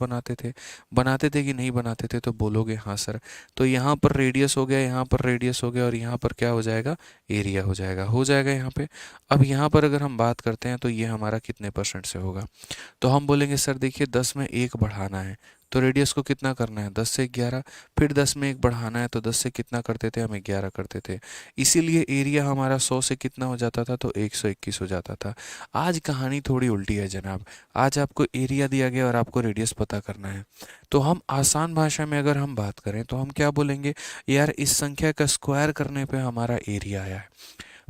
बनाते थे कि नहीं बनाते थे, तो बोलोगे हाँ सर। तो यहाँ पर रेडियस हो गया, यहाँ पर रेडियस हो गया, और यहाँ पर क्या हो जाएगा, एरिया हो जाएगा यहाँ पे। अब यहाँ पर अगर हम बात करते हैं तो ये हमारा कितने परसेंट से होगा, तो हम बोलेंगे सर देखिए 10 में 1 बढ़ाना है, तो रेडियस को कितना करना है, 10 से 11। फिर 10 में 1 बढ़ाना है तो 10 से कितना करते थे, हम 11 करते थे। इसीलिए एरिया हमारा 100 से कितना हो जाता था, तो 121 हो जाता था। आज कहानी थोड़ी उल्टी है जनाब, आज आपको एरिया दिया गया और आपको रेडियस पता करना है। तो हम आसान भाषा में अगर हम बात करें तो हम क्या बोलेंगे, यार इस संख्या का स्क्वायर करने पे हमारा एरिया आया है।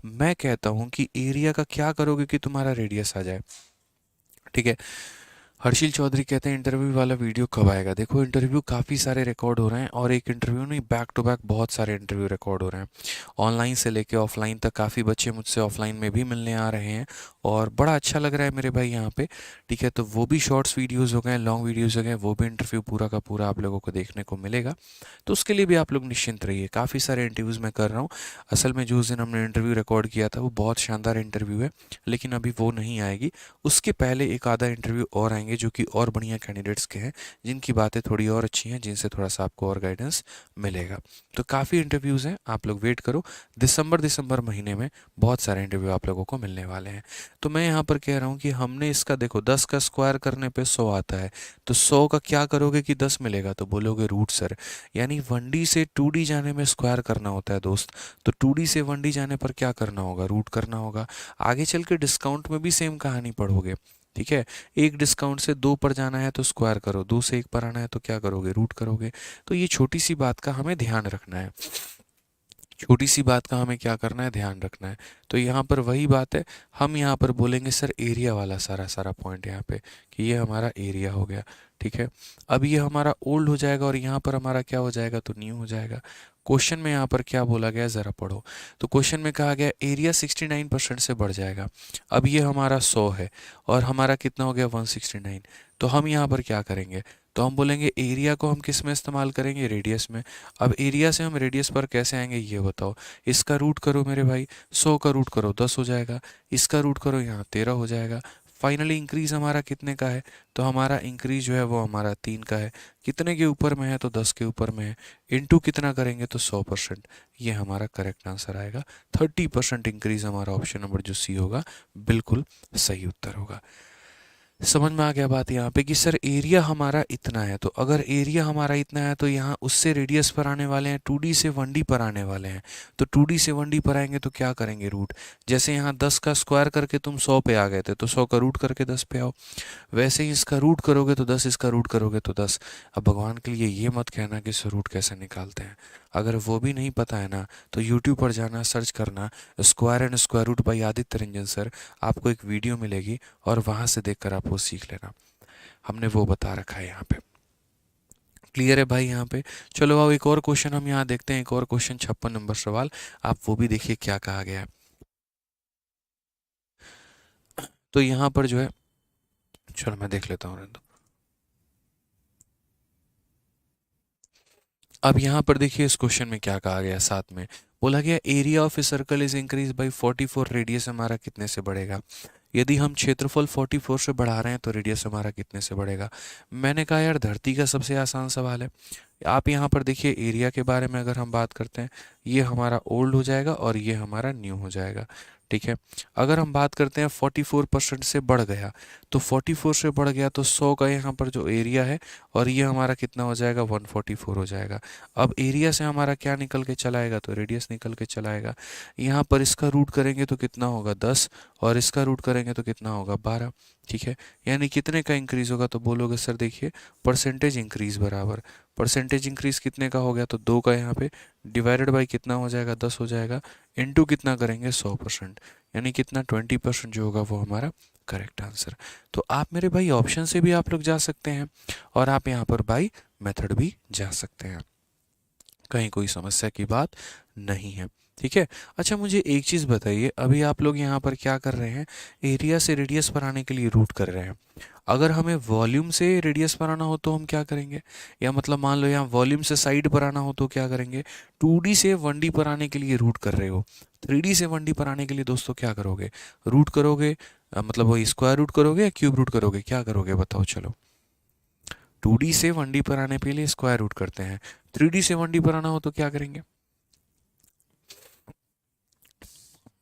मैं कहता हूँ कि एरिया का क्या करोगे कि तुम्हारा रेडियस आ जाए, ठीक है। हर्षिल चौधरी कहते हैं इंटरव्यू वाला वीडियो कब आएगा। देखो इंटरव्यू काफ़ी सारे रिकॉर्ड हो रहे हैं, और एक इंटरव्यू नहीं, बैक टू बैक बहुत सारे इंटरव्यू रिकॉर्ड हो रहे हैं, ऑनलाइन से लेके ऑफलाइन तक। काफ़ी बच्चे मुझसे ऑफलाइन में भी मिलने आ रहे हैं, और बड़ा अच्छा लग रहा है मेरे भाई यहाँ पे, ठीक है। तो वो भी शॉर्ट्स वीडियोज़ हो गए, लॉन्ग वीडियोज़ हो गए, वो भी इंटरव्यू पूरा का पूरा आप लोगों को देखने को मिलेगा। तो उसके लिए भी आप लोग निश्चिंत रहिए, काफ़ी सारे इंटरव्यूज़ मैं कर रहा हूँ। असल में जो उस दिन हमने इंटरव्यू रिकॉर्ड किया था वो बहुत शानदार इंटरव्यू है, लेकिन अभी वो नहीं आएगी। उसके पहले एक आधा इंटरव्यू और आएंगे जो कि और बढ़िया कैंडिडेट्स के हैं, जिनकी बातें थोड़ी और अच्छी हैं, जिनसे थोड़ा सा आपको और गाइडेंस मिलेगा। तो काफ़ी इंटरव्यूज़ हैं, आप लोग वेट करो। दिसंबर महीने में बहुत सारे इंटरव्यू आप लोगों को मिलने वाले हैं। तो मैं यहाँ पर कह रहा हूँ कि हमने इसका देखो 10 का स्क्वायर करने पे 100 आता है, तो 100 का क्या करोगे कि 10 मिलेगा, तो बोलोगे रूट सर। यानी 1D से 2D जाने में स्क्वायर करना होता है दोस्त, तो 2D से 1D जाने पर क्या करना होगा, रूट करना होगा। आगे चल के डिस्काउंट में भी सेम कहानी पढ़ोगे, ठीक है। एक डिस्काउंट से 2 पर जाना है तो स्क्वायर करो, 2 से 1 पर आना है तो क्या करोगे, रूट करोगे। तो ये छोटी सी बात का हमें ध्यान रखना है, छोटी सी बात का हमें क्या करना है, ध्यान रखना है। तो यहाँ पर वही बात है, हम यहाँ पर बोलेंगे सर एरिया वाला सारा सारा पॉइंट यहाँ पे, कि ये हमारा एरिया हो गया, ठीक है। अब ये हमारा ओल्ड हो जाएगा और यहाँ पर हमारा क्या हो जाएगा, तो न्यू हो जाएगा। क्वेश्चन में यहाँ पर क्या बोला गया ज़रा पढ़ो। तो क्वेश्चन में कहा गया एरिया 69% से बढ़ जाएगा। अब ये हमारा 100 है और हमारा कितना हो गया, 169। तो हम यहाँ पर क्या करेंगे, तो हम बोलेंगे एरिया को हम किस में इस्तेमाल करेंगे, रेडियस में। अब एरिया से हम रेडियस पर कैसे आएंगे, ये बताओ। इसका रूट करो मेरे भाई, 100 का रूट करो 10 हो जाएगा, इसका रूट करो यहाँ 13 हो जाएगा। फाइनली इंक्रीज हमारा कितने का है, तो हमारा इंक्रीज जो है वो हमारा 3 का है। कितने के ऊपर में है, तो 10 के ऊपर में है। इनटू कितना करेंगे, तो 100%। ये हमारा करेक्ट आंसर आएगा। 30% इंक्रीज हमारा ऑप्शन नंबर जो सी होगा बिल्कुल सही उत्तर होगा। समझ में आ गया बात यहाँ पे कि सर एरिया हमारा इतना है, तो अगर एरिया हमारा इतना है तो यहाँ उससे रेडियस पर आने वाले हैं, 2D से 1D पर आने वाले हैं। तो 2D से 1D पर आएंगे तो क्या करेंगे, रूट। जैसे यहाँ 10 का स्क्वायर करके तुम 100 पे आ गए थे, तो 100 का रूट करके 10 पे आओ। वैसे ही इसका रूट करोगे तो 10, इसका रूट करोगे तो 10। अब भगवान के लिए ये मत कहना कि सर रूट कैसे निकालते हैं। अगर वो भी नहीं पता है ना, तो यूट्यूब पर जाना, सर्च करना square and square root by Aditya Ranjan sir, आपको एक वीडियो मिलेगी और वहाँ से देखकर आप वो सीख लेना। हमने वो बता रखा है यहाँ पे। क्लियर है भाई यहाँ पे। चलो अब एक और क्वेश्चन हम यहाँ देखते हैं, एक और क्वेश्चन 56 नंबर सवाल। आप वो भी देखिए क्या कहा गया है। तो यहाँ पर जो है, चलो मैं देख लेता हूँ। अब यहाँ पर देखिए इस क्वेश्चन में क्या कहा गया, साथ में बोला गया area of a circle is increase bye 44, radius हमारा कितने से बढ़ेगा। यदि हम क्षेत्रफल 44 से बढ़ा रहे हैं तो रेडियस हमारा कितने से बढ़ेगा। मैंने कहा यार धरती का सबसे आसान सवाल है। आप यहाँ पर देखिए एरिया के बारे में अगर हम बात करते हैं, ये हमारा ओल्ड हो जाएगा और ये हमारा न्यू हो जाएगा। ठीक है। अगर हम बात करते हैं 44% से बढ़ गया, तो 44 से बढ़ गया तो 100 का यहाँ पर जो एरिया है, और ये हमारा कितना हो जाएगा, 144 हो जाएगा। अब एरिया से हमारा क्या निकल के चला आएगा, तो रेडियस निकल के चला आएगा। यहाँ पर इसका रूट करेंगे तो कितना होगा, 10, और इसका रूट करेंगे तो कितना होगा, 12। ठीक है। यानी कितने का इंक्रीज होगा, तो बोलोगे सर देखिए परसेंटेज इंक्रीज बराबर, परसेंटेज इंक्रीज कितने का हो गया, तो 2 का यहाँ पे डिवाइडेड बाई कितना हो जाएगा, 10 हो जाएगा, इनटू कितना करेंगे, 100%। यानी कितना, 20% जो होगा वो हमारा करेक्ट आंसर। तो आप मेरे भाई ऑप्शन से भी आप लोग जा सकते हैं, और आप यहाँ पर बाई मेथड भी जा सकते हैं, कहीं कोई समस्या की बात नहीं है। ठीक है। अच्छा मुझे एक चीज़ बताइए, अभी आप लोग यहाँ पर क्या कर रहे हैं, एरिया से रेडियस पर आने के लिए रूट कर रहे हैं। अगर हमें वॉल्यूम से रेडियस पर आना हो तो हम क्या करेंगे, या मतलब मान लो यहाँ वॉल्यूम से साइड पर आना हो तो क्या करेंगे, 2D से 1D पर आने के लिए रूट कर रहे हो, 3D से 1D पर आने के लिए दोस्तों क्या करोगे, रूट करोगे, मतलब वही स्क्वायर रूट करोगे या क्यूब रूट करोगे, क्या करोगे बताओ। चलो 2D से 1D पर आने के लिए स्क्वायर रूट करते हैं, 3D से 1D पर आना हो तो क्या करेंगे,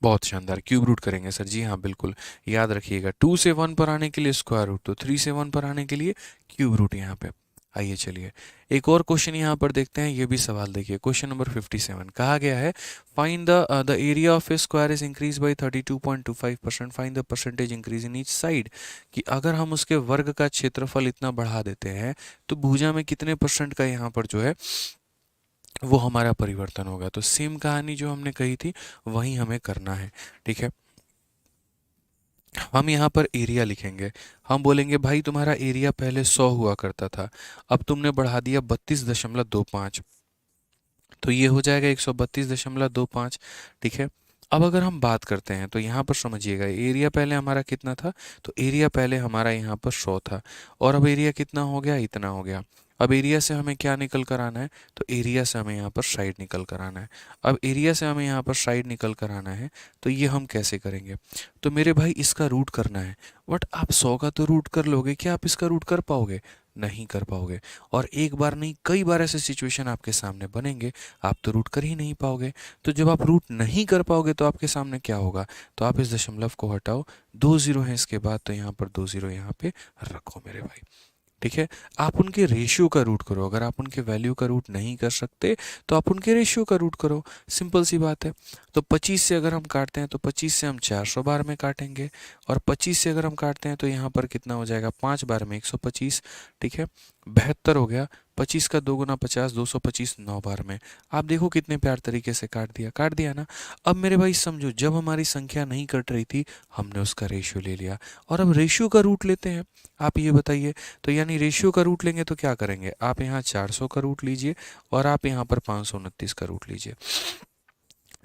बहुत शानदार, क्यूब रूट करेंगे सर जी, हाँ बिल्कुल। याद रखिएगा 2 से 1 पर आने के लिए स्क्वायर रूट, तो 3 से 1 पर आने के लिए क्यूब रूट यहाँ पे। आइए चलिए एक और क्वेश्चन यहाँ पर देखते हैं, ये भी सवाल देखिए, क्वेश्चन नंबर 57 कहा गया है find the area of A square is increase bye 32.25%, find the percentage increase in each side. कि अगर हम उसके वर्ग का क्षेत्रफल इतना बढ़ा देते हैं तो भुजा में कितने परसेंट का यहाँ पर जो है वो हमारा परिवर्तन होगा। तो सेम कहानी जो हमने कही थी वही हमें करना है। ठीक है। हम यहाँ पर एरिया लिखेंगे, हम बोलेंगे भाई तुम्हारा एरिया पहले 100 हुआ करता था, अब तुमने बढ़ा दिया 32.25, तो ये हो जाएगा 132.25। ठीक है। अब अगर हम बात करते हैं तो यहाँ पर समझिएगा एरिया पहले हमारा कितना था, तो एरिया पहले हमारा यहाँ पर 100 था, और अब एरिया कितना हो गया, इतना हो गया। अब एरिया से हमें क्या निकल कर आना है, तो एरिया से हमें यहाँ पर साइड निकल कर आना है। अब एरिया से हमें यहाँ पर साइड निकल कर आना है, तो ये हम कैसे करेंगे, तो मेरे भाई इसका रूट करना है। बट आप 100 का तो रूट कर लोगे, क्या आप इसका रूट कर पाओगे, नहीं कर पाओगे। और एक बार नहीं कई बार ऐसे सिचुएशन आपके सामने बनेंगे, आप तो रूट कर ही नहीं पाओगे। तो जब आप रूट नहीं कर पाओगे तो आपके सामने क्या होगा, तो आप इस दशमलव को हटाओ, 2 जीरो हैं इसके बाद, तो यहाँ पर 2 जीरो यहाँ पे रखो मेरे भाई। ठीक है। आप उनके रेशियो का रूट करो, अगर आप उनके वैल्यू का रूट नहीं कर सकते तो आप उनके रेशियो का रूट करो, सिंपल सी बात है। तो 25 से अगर हम काटते हैं तो 25 से हम 400 बार में काटेंगे, और 25 से अगर हम काटते हैं तो यहाँ पर कितना हो जाएगा, 5 बार में 125। ठीक है। 72 हो गया, 25 का 2 गुना 50, 225 9 बार में। आप देखो कितने प्यार तरीके से काट दिया ना। अब मेरे भाई समझो, जब हमारी संख्या नहीं कट रही थी हमने उसका रेशियो ले लिया, और अब रेशियो का रूट लेते हैं। आप ये बताइए, तो यानी रेशियो का रूट लेंगे तो क्या करेंगे, आप यहाँ 400 का रूट लीजिए और आप यहाँ पर 529 का रूट लीजिए।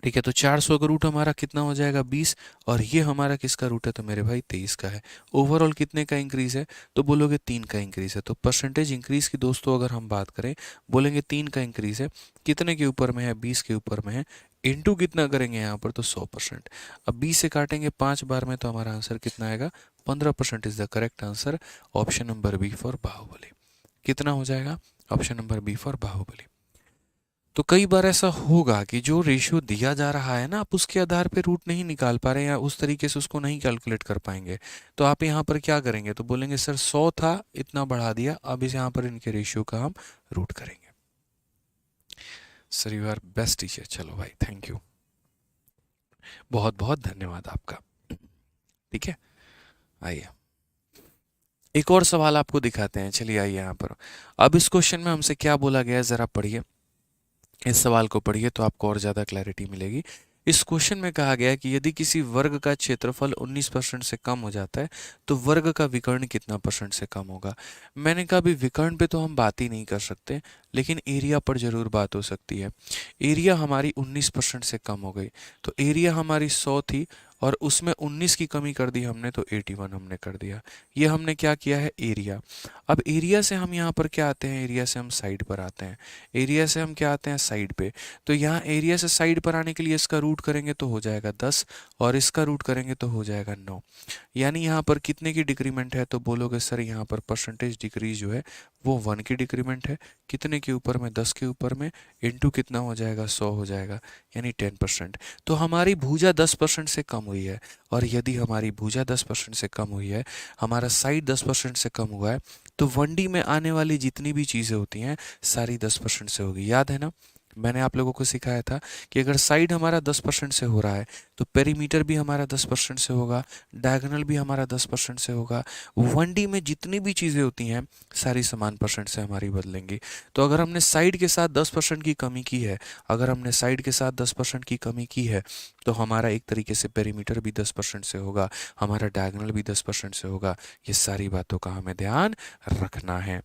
ठीक है। तो 400 का रूट हमारा कितना हो जाएगा, 20, और ये हमारा किसका रूट है, तो मेरे भाई 23 का है। ओवरऑल कितने का इंक्रीज है, तो बोलोगे 3 का इंक्रीज है। तो परसेंटेज इंक्रीज की दोस्तों अगर हम बात करें, बोलेंगे 3 का इंक्रीज है, कितने के ऊपर में है, 20 के ऊपर में है, इनटू कितना करेंगे यहाँ पर, तो 100%। अब 20 से काटेंगे 5 बार में, तो हमारा आंसर कितना आएगा, 15% is the correct answer. Option number B for Baahubali. कितना हो जाएगा, option number B for Baahubali. तो कई बार ऐसा होगा कि जो रेशियो दिया जा रहा है ना, आप उसके आधार पे रूट नहीं निकाल पा रहे हैं या उस तरीके से उसको नहीं कैलकुलेट कर पाएंगे। तो आप यहाँ पर क्या करेंगे, तो बोलेंगे सर 100 था, इतना बढ़ा दिया, अब इस यहाँ पर इनके रेशियो का हम रूट करेंगे। Sir you are best teacher. चलो भाई, थैंक यू, बहुत बहुत धन्यवाद आपका। ठीक है, आइए एक और सवाल आपको दिखाते हैं। चलिए आइए यहाँ पर। अब इस क्वेश्चन में हमसे क्या बोला गया है, जरा पढ़िए, इस सवाल को पढ़िए तो आपको और ज़्यादा क्लैरिटी मिलेगी। इस क्वेश्चन में कहा गया है कि यदि किसी वर्ग का क्षेत्रफल 19% से कम हो जाता है तो वर्ग का विकर्ण कितना परसेंट से कम होगा। मैंने कहा अभी विकर्ण पे तो हम बात ही नहीं कर सकते, लेकिन एरिया पर जरूर बात हो सकती है। एरिया हमारी 19% से कम हो गई, तो एरिया हमारी 100 थी और उसमें 19 की कमी कर दी हमने, तो 81 हमने कर दिया। ये हमने क्या किया है, एरिया। अब एरिया से हम यहाँ पर क्या आते हैं, एरिया से हम साइड पर आते हैं। एरिया से हम क्या आते हैं, साइड पे। तो यहाँ एरिया से साइड पर आने के लिए इसका रूट करेंगे तो हो जाएगा 10 और इसका रूट करेंगे तो हो जाएगा 9। यानी यहाँ पर कितने की डिक्रीमेंट है, तो बोलोगे सर यहाँ पर परसेंटेज डिक्रीज जो है वो 1 की डिक्रीमेंट है। कितने के ऊपर में, 10 के ऊपर में, इनटू कितना हो जाएगा, 100 हो जाएगा, यानी 10%। तो हमारी भुजा 10% से कम हुई है, और यदि हमारी भुजा 10% से कम हुई है, हमारा साइड 10% से कम हुआ है, तो 1D में आने वाली जितनी भी चीज़ें होती हैं सारी 10% से होगी। याद है ना, मैंने आप लोगों को सिखाया था कि अगर साइड हमारा 10% से हो रहा है तो पेरीमीटर भी हमारा 10% से होगा, डायगोनल भी हमारा 10% से होगा। 1D में जितनी भी चीज़ें होती हैं सारी समान परसेंट से हमारी बदलेंगी। तो अगर हमने साइड के साथ 10% की कमी की है, अगर हमने साइड के साथ 10% की कमी की है, तो हमारा एक तरीके से पेरीमीटर भी 10% से होगा, हमारा डायगोनल भी 10% से होगा। ये सारी बातों का हमें ध्यान रखना है।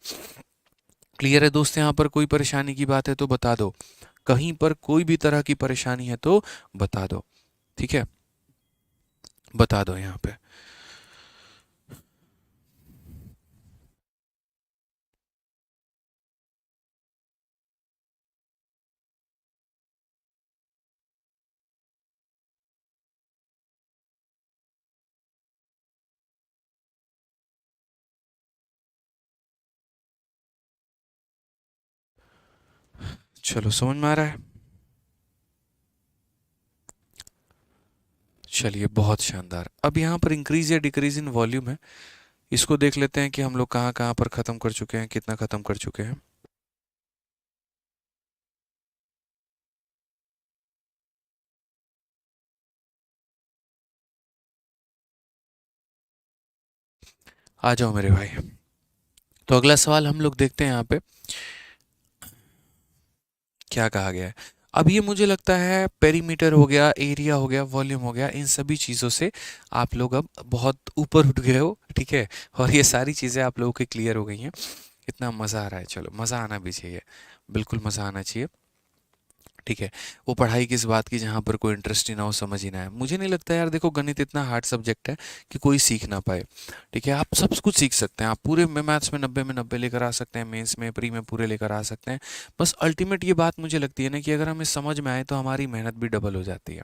क्लियर है दोस्त, यहाँ पर कोई परेशानी की बात है तो बता दो, कहीं पर कोई भी तरह की परेशानी है तो बता दो। ठीक है, बता दो यहाँ पे। चलो समझ में आ रहा है, चलिए बहुत शानदार। अब यहाँ पर इंक्रीज या डिक्रीज इन वॉल्यूम है, इसको देख लेते हैं कि हम लोग कहाँ कहाँ पर ख़त्म कर चुके हैं, कितना ख़त्म कर चुके हैं। आ जाओ मेरे भाई। तो अगला सवाल हम लोग देखते हैं यहाँ पे क्या कहा गया है। अब ये मुझे लगता है पेरीमीटर हो गया, एरिया हो गया, वॉल्यूम हो गया, इन सभी चीज़ों से आप लोग अब बहुत ऊपर उठ गए हो। ठीक है, और ये सारी चीज़ें आप लोगों की क्लियर हो गई हैं। इतना मज़ा आ रहा है, चलो मज़ा आना भी चाहिए, बिल्कुल मज़ा आना चाहिए। ठीक है, वो पढ़ाई किस बात की जहाँ पर कोई इंटरेस्ट ही ना हो, समझ ही ना आए। मुझे नहीं लगता यार, देखो गणित इतना हार्ड सब्जेक्ट है कि कोई सीख ना पाए। ठीक है, आप सब कुछ सीख सकते हैं, आप पूरे में मैथ्स में 90 लेकर आ सकते हैं, मेंस में प्री में पूरे लेकर आ सकते हैं। बस अल्टीमेट ये बात मुझे लगती है ना कि अगर हमें समझ में आए तो हमारी मेहनत भी डबल हो जाती है।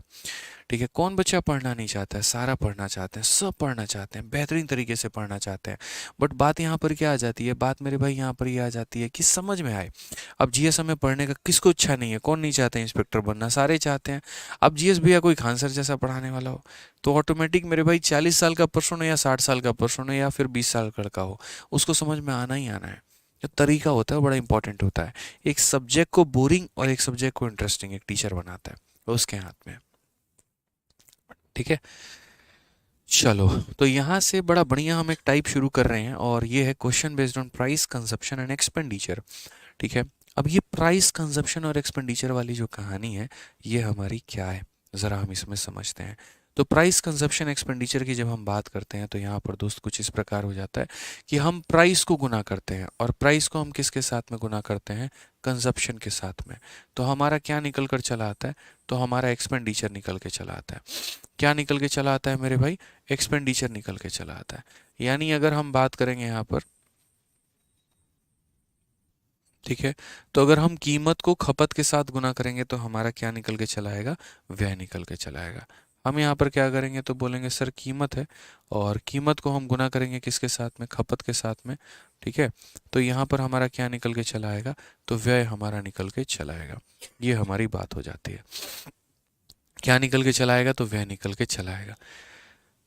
ठीक है, कौन बच्चा पढ़ना नहीं चाहता है, सारा पढ़ना चाहते हैं, सब पढ़ना चाहते हैं, बेहतरीन तरीके से पढ़ना चाहते हैं। बट बात यहाँ पर क्या आ जाती है, बात मेरे भाई यहाँ पर ये आ जाती है कि समझ में आए। अब जीएस हमें पढ़ने का किसको इच्छा नहीं है, कौन नहीं चाहते इंस्पेक्टर बनना, सारे चाहते हैं। अब जीएस भैया कोई खान सर जैसा पढ़ाने वाला हो तो ऑटोमेटिक मेरे भाई 40 साल का पर्सन हो या 60 साल का पर्सन हो या फिर 20 साल का लड़का हो, उसको समझ में आना ही आना है। जो तरीका होता है वो बड़ा इंपॉर्टेंट होता है। एक सब्जेक्ट को बोरिंग और एक सब्जेक्ट को इंटरेस्टिंग एक टीचर बनाता है, वो उसके हाथ में है। ठीक है, चलो तो यहाँ से बड़ा बढ़िया हम एक टाइप शुरू कर रहे हैं, और ये है question based on price consumption and expenditure. ठीक है, अब ये प्राइस कंजप्शन और एक्सपेंडिचर वाली जो कहानी है ये हमारी क्या है, ज़रा हम इसमें समझते हैं। तो प्राइस कंजप्शन एक्सपेंडिचर की जब हम बात करते हैं तो यहाँ पर दोस्त कुछ इस प्रकार हो जाता है कि हम प्राइस को गुना करते हैं, और प्राइस को हम किसके साथ में गुना करते हैं, कंजप्शन के साथ में। तो हमारा क्या निकल कर चला आता है, तो हमारा एक्सपेंडिचर निकल के चला आता है। क्या निकल के चला आता है मेरे भाई, एक्सपेंडिचर निकल के चला आता है। यानी अगर हम बात करेंगे यहाँ पर, ठीक है, तो अगर हम कीमत को खपत के साथ गुना करेंगे तो हमारा क्या निकल के चला आएगा, व्यय निकल के चला आएगा। हम यहाँ पर क्या करेंगे, तो बोलेंगे सर कीमत है, और कीमत को हम गुना करेंगे किसके साथ में, खपत के साथ में। ठीक है, तो यहाँ पर हमारा क्या निकल के चला आएगा, तो व्यय हमारा निकल के चला आएगा। ये हमारी बात हो जाती है। क्या निकल के चला आएगा, तो व्यय निकल के चला आएगा।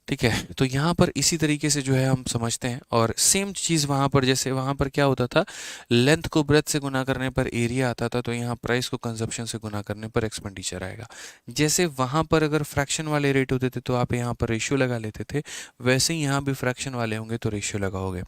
ठीक है, तो यहाँ पर इसी तरीके से जो है हम समझते हैं। और सेम चीज़ वहाँ पर, जैसे वहाँ पर क्या होता था, लेंथ को ब्रेथ से गुना करने पर एरिया आता था, तो यहाँ प्राइस को कंजप्शन से गुना करने पर एक्सपेंडिचर आएगा। जैसे वहाँ पर अगर फ्रैक्शन वाले रेट होते थे तो आप यहाँ पर रेशियो लगा लेते थे, वैसे ही यहाँ भी फ्रैक्शन वाले होंगे तो रेशियो लगाओगे।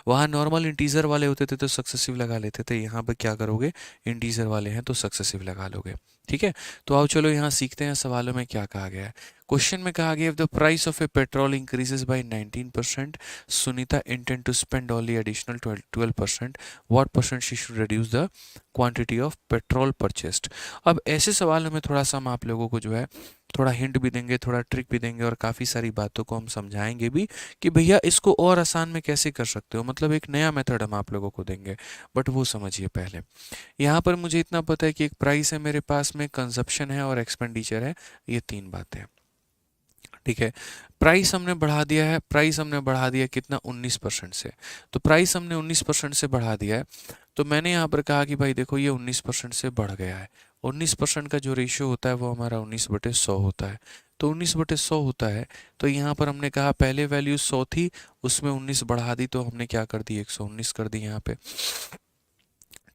वहाँ नॉर्मल इंटीजर वाले होते थे तो सक्सेसिव लगा लेते थे, यहाँ पर क्या करोगे, इंटीजर वाले हैं तो सक्सेसिव लगा लोगे। ठीक है, तो आओ चलो यहाँ सीखते हैं सवालों में क्या कहा गया है। क्वेश्चन में कहा गया, if the price of a petrol increases by 19%, Sunita intend to spend only additional 12%, what percent she should reduce the quantity of petrol purchased। अब ऐसे सवालों में थोड़ा सा हम आप लोगों को जो है थोड़ा हिंट भी देंगे, थोड़ा ट्रिक भी देंगे, और काफ़ी सारी बातों को हम समझाएंगे भी कि भैया इसको और आसान में कैसे कर सकते हो, मतलब एक नया मेथड हम आप लोगों को देंगे, बट वो समझिए पहले। यहाँ पर मुझे इतना पता है कि एक प्राइस है मेरे पास में, कंजप्शन है और एक्सपेंडिचर है, ये तीन बातें हैं। ठीक है, प्राइस हमने बढ़ा दिया है, प्राइस हमने बढ़ा दिया कितना, 19% से। तो प्राइस हमने 19% से बढ़ा दिया है, तो मैंने यहाँ पर कहा कि भाई देखो ये 19% से बढ़ गया है। 19% का जो रेशियो होता है वो हमारा 19/100 होता है। तो 19/100 होता है, तो यहाँ पर हमने कहा पहले वैल्यू 100 थी, उसमें 19 बढ़ा दी, तो हमने क्या कर दी, 119 कर दी यहाँ पे।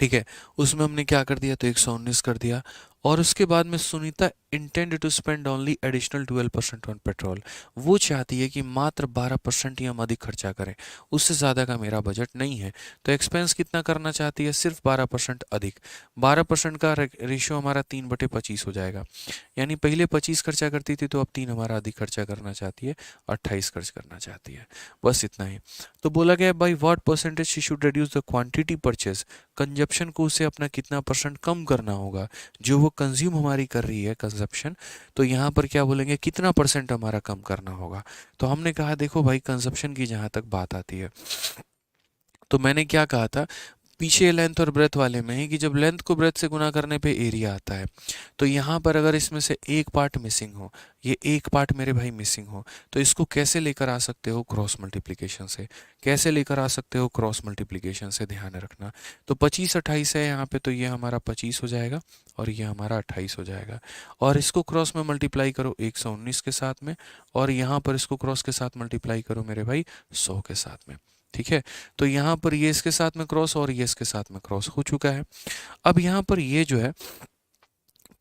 ठीक है, उसमें हमने क्या कर दिया, तो 119 कर दिया। और उसके बाद में Sunita intend to spend only additional 12% on petrol. वो चाहती है कि मात्र 12% ही हम अधिक खर्चा करें, उससे ज़्यादा का मेरा बजट नहीं है। तो एक्सपेंस कितना करना चाहती है, सिर्फ 12% अधिक। 12% का रेशियो हमारा 3/25 हो जाएगा, यानी पहले 25 खर्चा करती थी तो अब 3 हमारा अधिक खर्चा करना चाहती है, 28 खर्च करना चाहती है। बस इतना ही। तो बोला गया by what percentage she should reduce the quantity purchase, consumption को उसे अपना कितना परसेंट कम करना होगा, जो वो कंज्यूम हमारी कर रही है कंजप्शन। तो यहाँ पर क्या बोलेंगे, कितना परसेंट हमारा कम करना होगा। तो हमने कहा देखो भाई, कंजप्शन की जहाँ तक बात आती है, तो मैंने क्या कहा था पीछे लेंथ और ब्रेथ वाले में ही, कि जब लेंथ को ब्रेथ से गुना करने पे एरिया आता है, तो यहाँ पर अगर इसमें से एक पार्ट मिसिंग हो, ये एक पार्ट मेरे भाई मिसिंग हो, तो इसको कैसे लेकर आ सकते हो, क्रॉस मल्टीप्लिकेशन से। कैसे लेकर आ सकते हो, क्रॉस मल्टीप्लिकेशन से, ध्यान रखना। तो 25 28 है यहाँ पे, तो ये हमारा 25 हो जाएगा और ये हमारा 28 हो जाएगा। और इसको क्रॉस में मल्टीप्लाई करो 119 के साथ में, और यहाँ पर इसको क्रॉस के साथ मल्टीप्लाई करो मेरे भाई 100 के साथ में। ठीक है, तो यहाँ पर ये इसके साथ में क्रॉस और ये इसके साथ में क्रॉस हो चुका है। अब यहाँ पर ये जो है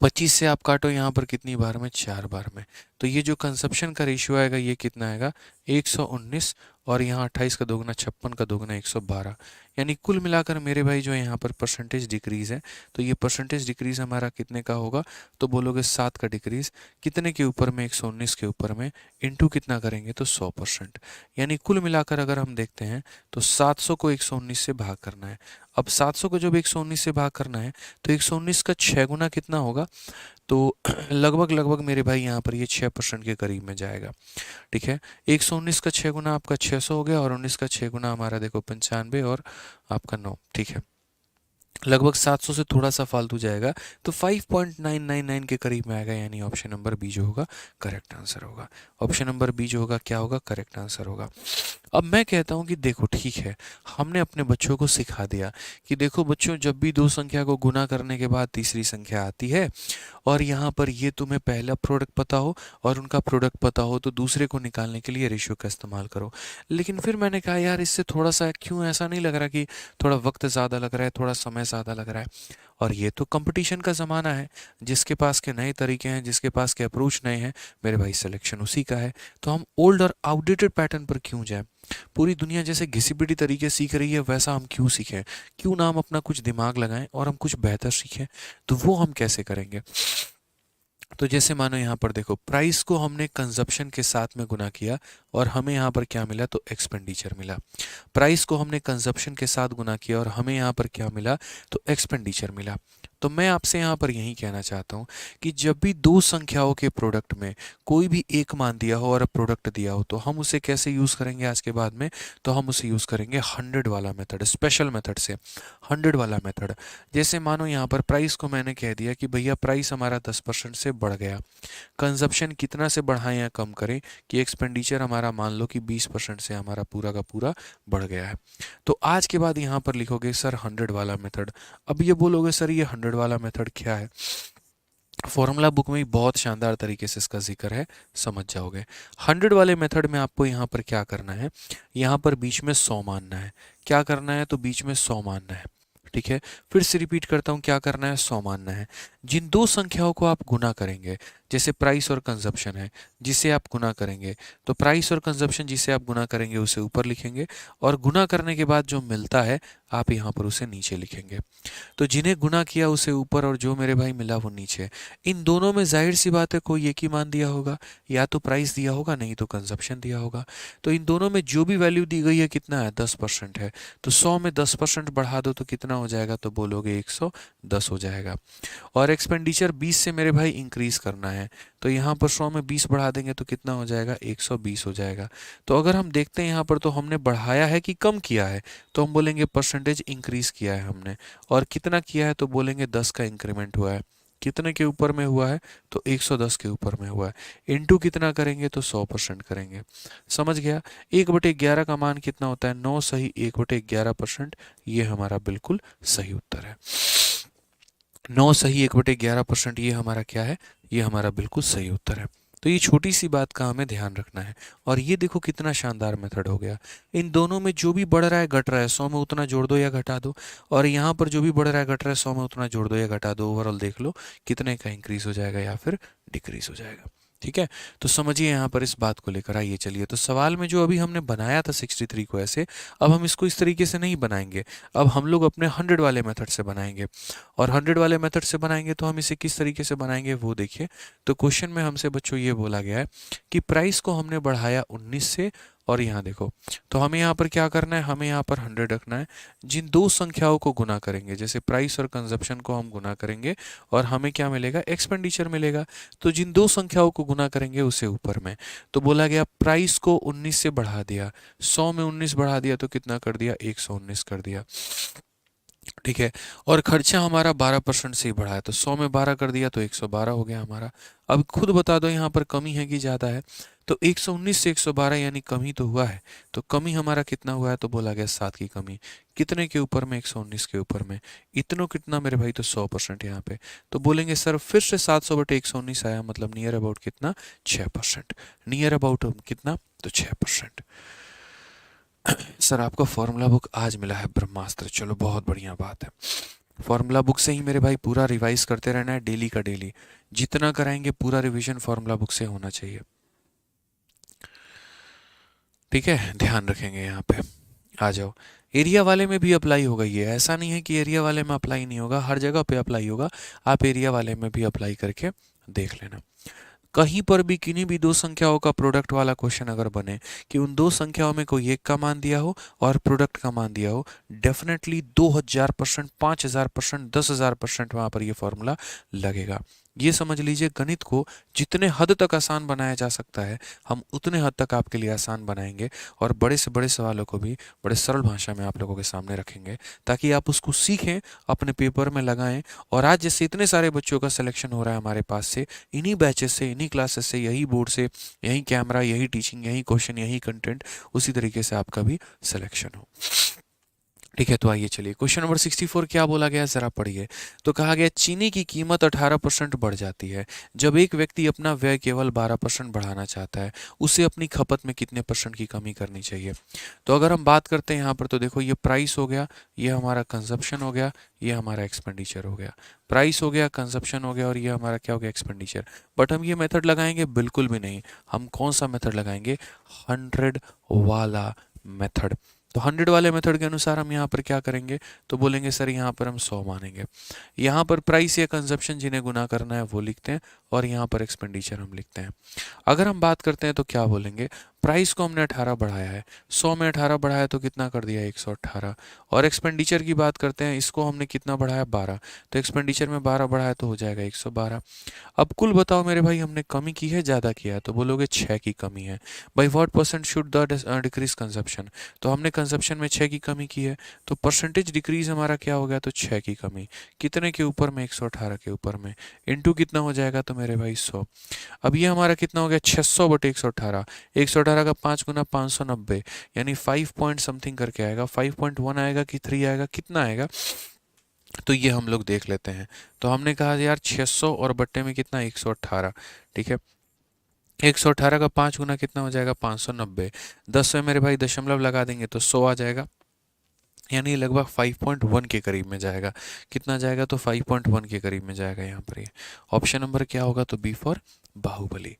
25 से आप काटो यहाँ पर कितनी बार में, 4 बार में। तो ये जो कंजप्शन का रेशियो आएगा ये कितना आएगा, 119, और यहाँ 28 का दोगुना 56 का दोगुना 112। यानी कुल मिलाकर मेरे भाई जो यहाँ पर परसेंटेज डिक्रीज है, तो ये परसेंटेज डिक्रीज हमारा कितने का होगा, तो बोलोगे 7 का डिक्रीज, कितने के ऊपर में, 119 के ऊपर में, इंटू कितना करेंगे, तो 100%। यानी कुल मिलाकर अगर हम देखते हैं तो 700 को 119 से भाग करना है। अब 700 को जब 119 से भाग करना है, तो 119 का 6 गुना कितना होगा, तो लगभग लगभग मेरे भाई यहाँ पर ये 6% के करीब में जाएगा। ठीक है, 119 का 6 गुना आपका 600 हो गया, और 19 का 6 गुना हमारा देखो 95 और आपका 9। ठीक है, लगभग 700 से थोड़ा सा फालतू जाएगा, तो 5.999 के करीब में आएगा, यानी ऑप्शन नंबर बी जो होगा करेक्ट आंसर होगा। ऑप्शन नंबर बी जो होगा क्या होगा, करेक्ट आंसर होगा। अब मैं कहता हूं कि देखो ठीक है, हमने अपने बच्चों को सिखा दिया कि देखो बच्चों, जब भी दो संख्या को गुना करने के बाद तीसरी संख्या आती है, और यहाँ पर ये तुम्हें पहला प्रोडक्ट पता हो और उनका प्रोडक्ट पता हो, तो दूसरे को निकालने के लिए रेशियो का इस्तेमाल करो। लेकिन फिर मैंने कहा यार इससे थोड़ा सा क्यों ऐसा नहीं लग रहा कि थोड़ा वक्त ज़्यादा लग रहा है, थोड़ा समय ज़्यादा लग रहा है। और ये तो कंपटीशन का ज़माना है, जिसके पास के नए तरीके हैं, जिसके पास के अप्रोच नए हैं, मेरे भाई सिलेक्शन उसी का है। तो हम ओल्ड और आउटडेटेड पैटर्न पर क्यों जाएं। पूरी दुनिया जैसे घिसी पिटी तरीके सीख रही है, वैसा हम क्यों सीखें। क्यों ना हम अपना कुछ दिमाग लगाएं और हम कुछ बेहतर सीखें। तो वो हम कैसे करेंगे। तो जैसे मानो यहाँ पर देखो, प्राइस को हमने कंजप्शन के साथ में गुना किया और हमें यहाँ पर क्या मिला, तो एक्सपेंडिचर मिला। प्राइस को हमने कंजप्शन के साथ गुना किया और हमें यहाँ पर क्या मिला, तो एक्सपेंडिचर मिला। तो मैं आपसे यहाँ पर यही कहना चाहता हूँ कि जब भी दो संख्याओं के प्रोडक्ट में कोई भी एक मान दिया हो और प्रोडक्ट दिया हो तो हम उसे कैसे यूज़ करेंगे आज के बाद में, तो हम उसे यूज़ करेंगे 100 वाला मेथड, स्पेशल मेथड से 100 वाला मेथड। जैसे मानो यहाँ पर प्राइस को मैंने कह दिया कि भैया प्राइस हमारा 10% से बढ़ गया, कंजप्शन कितना से बढ़ाएं या कम करें कि एक्सपेंडिचर हमारा मान लो कि 20% से हमारा पूरा का पूरा बढ़ गया है। तो आज के बाद यहाँ पर लिखोगे सर 100 वाला मेथड। अब ये बोलोगे सर ये 100 वाला मेथड क्या है, फॉर्मूला बुक में ही बहुत शानदार तरीके से इसका जिक्र है, समझ जाओगे। 100 वाले मेथड में आपको यहाँ पर क्या करना है, यहाँ पर बीच में 100 मानना है। क्या करना है, तो बीच में 100 मानना है, ठीक है। फिर से रिपीट करता हूँ, क्या करना है, 100 मानना है। जिन दो संख्याओं को आप गुना करेंगे, जैसे प्राइस और कंजप्शन है जिसे आप गुना करेंगे, तो प्राइस और कंजप्शन जिसे आप गुना करेंगे उसे ऊपर लिखेंगे और गुना करने के बाद जो मिलता है आप यहाँ पर उसे नीचे लिखेंगे। तो जिन्हें गुना किया उसे ऊपर और जो मेरे भाई मिला वो नीचे। इन दोनों में जाहिर सी बात है कोई एक ही मान दिया होगा, या तो प्राइस दिया होगा नहीं तो कंजप्शन दिया होगा। तो इन दोनों में जो भी वैल्यू दी गई है कितना है, 10% है। तो 100 में 10% बढ़ा दो तो कितना हो जाएगा, तो बोलोगे 110 हो जाएगा। और एक्सपेंडिचर 20 से मेरे भाई इंक्रीज करना है, तो यहाँ पर 100 में 20 बढ़ा देंगे तो कितना हो जाएगा, 120 हो जाएगा। तो अगर हम देखते हैं यहाँ पर तो हमने बढ़ाया है कि कम किया है, तो हम बोलेंगे परसेंटेज इंक्रीज किया है हमने। और कितना किया है, तो बोलेंगे 10 का इंक्रीमेंट हुआ है। कितने के ऊपर में हुआ है, तो 110 के ऊपर में हुआ है। इनटू कितना करेंगे, तो 100% करेंगे। समझ गया। 1/11 का मान कितना होता है, 9 सही 1/11%। ये हमारा बिल्कुल सही उत्तर है। 9 सही 1/11%, ये हमारा क्या है, ये हमारा बिल्कुल सही उत्तर है। तो ये छोटी सी बात का हमें ध्यान रखना है। और ये देखो कितना शानदार मेथड हो गया। इन दोनों में जो भी बढ़ रहा है घट रहा है, 100 में उतना जोड़ दो या घटा दो। और यहाँ पर जो भी बढ़ रहा है घट रहा है, 100 में उतना जोड़ दो या घटा दो। ओवरऑल देख लो कितने का इंक्रीज हो जाएगा या फिर डिक्रीज हो जाएगा। ठीक है, तो समझिए यहाँ पर इस बात को लेकर। आइए चलिए, तो सवाल में जो अभी हमने बनाया था 63 को ऐसे, अब हम इसको इस तरीके से नहीं बनाएंगे। अब हम लोग अपने 100 वाले मेथड से बनाएंगे। और 100 वाले मेथड से बनाएंगे तो हम इसे किस तरीके से बनाएंगे वो देखिए। तो क्वेश्चन में हमसे बच्चों ये बोला गया है कि प्राइस को हमने बढ़ाया 19 से, और यहाँ देखो, तो हमें यहाँ पर क्या करना है, हमें यहाँ पर 100 रखना है। जिन दो संख्याओं को गुना करेंगे, जैसे प्राइस और कंजप्शन को हम गुना करेंगे और हमें क्या मिलेगा, एक्सपेंडिचर मिलेगा। तो जिन दो संख्याओं को गुना करेंगे उसे ऊपर में। तो बोला गया प्राइस को 19 से बढ़ा दिया, 100 में 19 बढ़ा दिया तो कितना कर दिया, 119 कर दिया। ठीक है, और खर्चा हमारा 12% से ही बढ़ा है, तो 100 में 12 कर दिया तो 112 हो गया हमारा। अब खुद बता दो यहाँ पर कमी है कि ज़्यादा है, तो 119 से 112 यानी कमी तो हुआ है। तो कमी हमारा कितना हुआ है, तो बोला गया 7 की कमी। कितने के ऊपर में, 119 के ऊपर में। इतनों कितना मेरे भाई, तो 100% यहाँ पे। तो बोलेंगे सर फिर से 700/119 आया, मतलब नियर अबाउट कितना, 6%। नियर अबाउट कितना, तो 6%। सर आपका फॉर्मूला बुक आज मिला है ब्रह्मास्त्र, चलो बहुत बढ़िया बात है। फॉर्मूला बुक से ही मेरे भाई पूरा रिवाइज करते रहना है, डेली का डेली। जितना कराएंगे पूरा रिवीजन फॉर्मूला बुक से होना चाहिए। ठीक है, ध्यान रखेंगे यहाँ पे। आ जाओ, एरिया वाले में भी अप्लाई होगा ये, ऐसा नहीं है कि एरिया वाले में अप्लाई नहीं होगा, हर जगह पे अप्लाई होगा। आप एरिया वाले में भी अप्लाई करके देख लेना। कहीं पर भी किन्हीं भी दो संख्याओं का प्रोडक्ट वाला क्वेश्चन अगर बने कि उन दो संख्याओं में कोई एक का मान दिया हो और प्रोडक्ट का मान दिया हो, डेफिनेटली 2000%, 5000%, 10,000% वहां पर ये फॉर्मूला लगेगा। ये समझ लीजिए, गणित को जितने हद तक आसान बनाया जा सकता है हम उतने हद तक आपके लिए आसान बनाएंगे और बड़े से बड़े सवालों को भी बड़े सरल भाषा में आप लोगों के सामने रखेंगे, ताकि आप उसको सीखें, अपने पेपर में लगाएं। और आज जैसे इतने सारे बच्चों का सिलेक्शन हो रहा है हमारे पास से, इन्हीं बैचेस से, इन्हीं क्लासेस से, यही बोर्ड से, यही कैमरा, यही टीचिंग, यही क्वेश्चन, यही कंटेंट, उसी तरीके से आपका भी सिलेक्शन हो। ठीक है, तो आइए चलिए, क्वेश्चन नंबर 64 क्या बोला गया जरा पढ़िए। तो कहा गया चीनी की कीमत 18% बढ़ जाती है जब एक व्यक्ति अपना व्यय केवल 12% बढ़ाना चाहता है, उसे अपनी खपत में कितने % की कमी करनी चाहिए। तो अगर हम बात करते हैं यहाँ पर, तो देखो ये प्राइस हो गया, ये हमारा कंजप्शन हो गया, ये हमारा एक्सपेंडिचर हो गया। प्राइस हो गया, कंजप्शन हो गया, और ये हमारा क्या हो गया, एक्सपेंडिचर। बट हम ये मेथड लगाएंगे बिल्कुल भी नहीं। हम कौन सा मेथड लगाएंगे, 100 वाला मेथड। तो 100 वाले मेथड के अनुसार हम यहाँ पर क्या करेंगे, तो बोलेंगे सर यहाँ पर हम 100 मानेंगे। यहाँ पर प्राइस या कंजप्शन जिन्हें गुना करना है वो लिखते हैं, और यहाँ पर एक्सपेंडिचर हम लिखते हैं। अगर हम बात करते हैं तो क्या बोलेंगे, प्राइस को हमने 18 बढ़ाया है, 100 में 18 बढ़ाया तो कितना कर दिया 118। और एक्सपेंडिचर की बात करते हैं, इसको हमने कितना बढ़ाया 12, तो एक्सपेंडिचर में 12 बढ़ाया तो हो जाएगा 112। अब कुल बताओ मेरे भाई, हमने कमी की है ज़्यादा किया है, तो बोलोगे 6 की कमी है। By what percent should the decrease consumption, तो हमने कंजप्शन में 6 की कमी की है, तो परसेंटेज डिक्रीज हमारा क्या हो गया, तो 6 की कमी कितने के ऊपर में 118 के ऊपर में, इनटू कितना हो जाएगा तो मेरे भाई 100। अब ये हमारा कितना हो गया 600 बटे 118, 118 का 5 गुना 590, यानी 5 पॉइंट समथिंग करके आएगा, 5.1 आएगा कि 3 आएगा, कितना आएगा, तो ये हम लोग देख लेते हैं। तो हमने कहा यार 600 और बट्टे में कितना 118, ठीक है। 118 का 5 गुना कितना हो जाएगा 590, 10 में मेरे भाई दशमलव लगा देंगे तो 100 आ जाएगा, यानी लगभग 5.1 के करीब में जाएगा। कितना जाएगा तो 5.1 के करीब में जाएगा यहाँ पर। ये ऑप्शन नंबर क्या होगा, तो बी फॉर बाहुबली,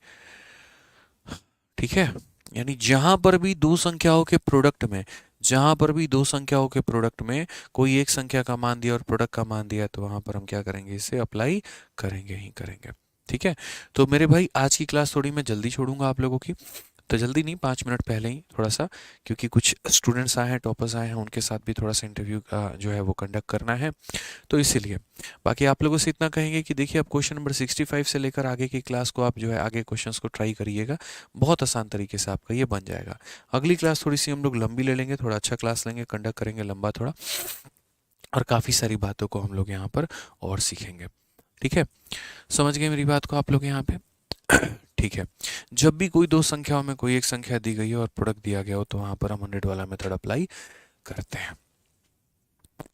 ठीक है। यानी जहां पर भी दो संख्याओं के प्रोडक्ट में, जहां पर भी दो संख्याओं के प्रोडक्ट में कोई एक संख्या का मान दिया और प्रोडक्ट का मान दिया, तो वहां पर हम क्या करेंगे, इसे अप्लाई करेंगे ही करेंगे, ठीक है। तो मेरे भाई आज की क्लास थोड़ी मैं जल्दी छोड़ूंगा आप लोगों की, तो जल्दी नहीं, 5 मिनट पहले ही थोड़ा सा, क्योंकि कुछ स्टूडेंट्स आए हैं, टॉपर्स आए हैं, उनके साथ भी थोड़ा सा इंटरव्यू जो है वो कंडक्ट करना है, तो इसीलिए। बाकी आप लोगों से इतना कहेंगे कि देखिए आप क्वेश्चन नंबर 65 से लेकर आगे की क्लास को आप जो है आगे क्वेश्चंस को ट्राई करिएगा, बहुत आसान तरीके से आपका ये बन जाएगा। अगली क्लास थोड़ी सी हम लोग लंबी ले लेंगे, थोड़ा अच्छा क्लास लेंगे, कंडक्ट करेंगे लंबा थोड़ा, और काफ़ी सारी बातों को हम लोग यहाँ पर और सीखेंगे, ठीक है। समझ गए मेरी बात को आप लोग यहाँ पे, ठीक है। जब भी कोई दो संख्याओं में कोई एक संख्या दी गई हो और प्रोडक्ट दिया गया हो, तो वहां पर हम 100 वाला मेथड अप्लाई करते हैं,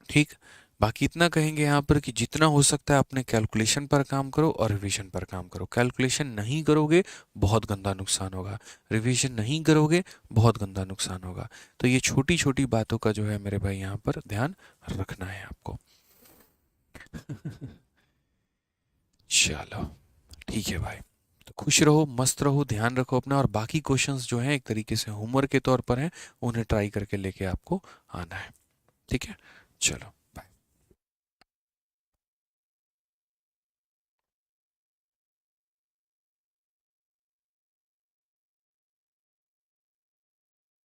ठीक। बाकी इतना कहेंगे यहाँ पर कि जितना हो सकता है अपने कैलकुलेशन पर काम करो और रिवीजन पर काम करो। कैलकुलेशन नहीं करोगे बहुत गंदा नुकसान होगा, रिवीजन नहीं करोगे बहुत गंदा नुकसान होगा। तो ये छोटी छोटी बातों का जो है मेरे भाई यहाँ पर ध्यान रखना है आपको। चलो ठीक है भाई, तो खुश रहो, मस्त रहो, ध्यान रखो अपना, और बाकी क्वेश्चंस जो हैं एक तरीके से होमवर्क के तौर पर हैं, उन्हें ट्राई करके लेके आपको आना है, ठीक है। चलो।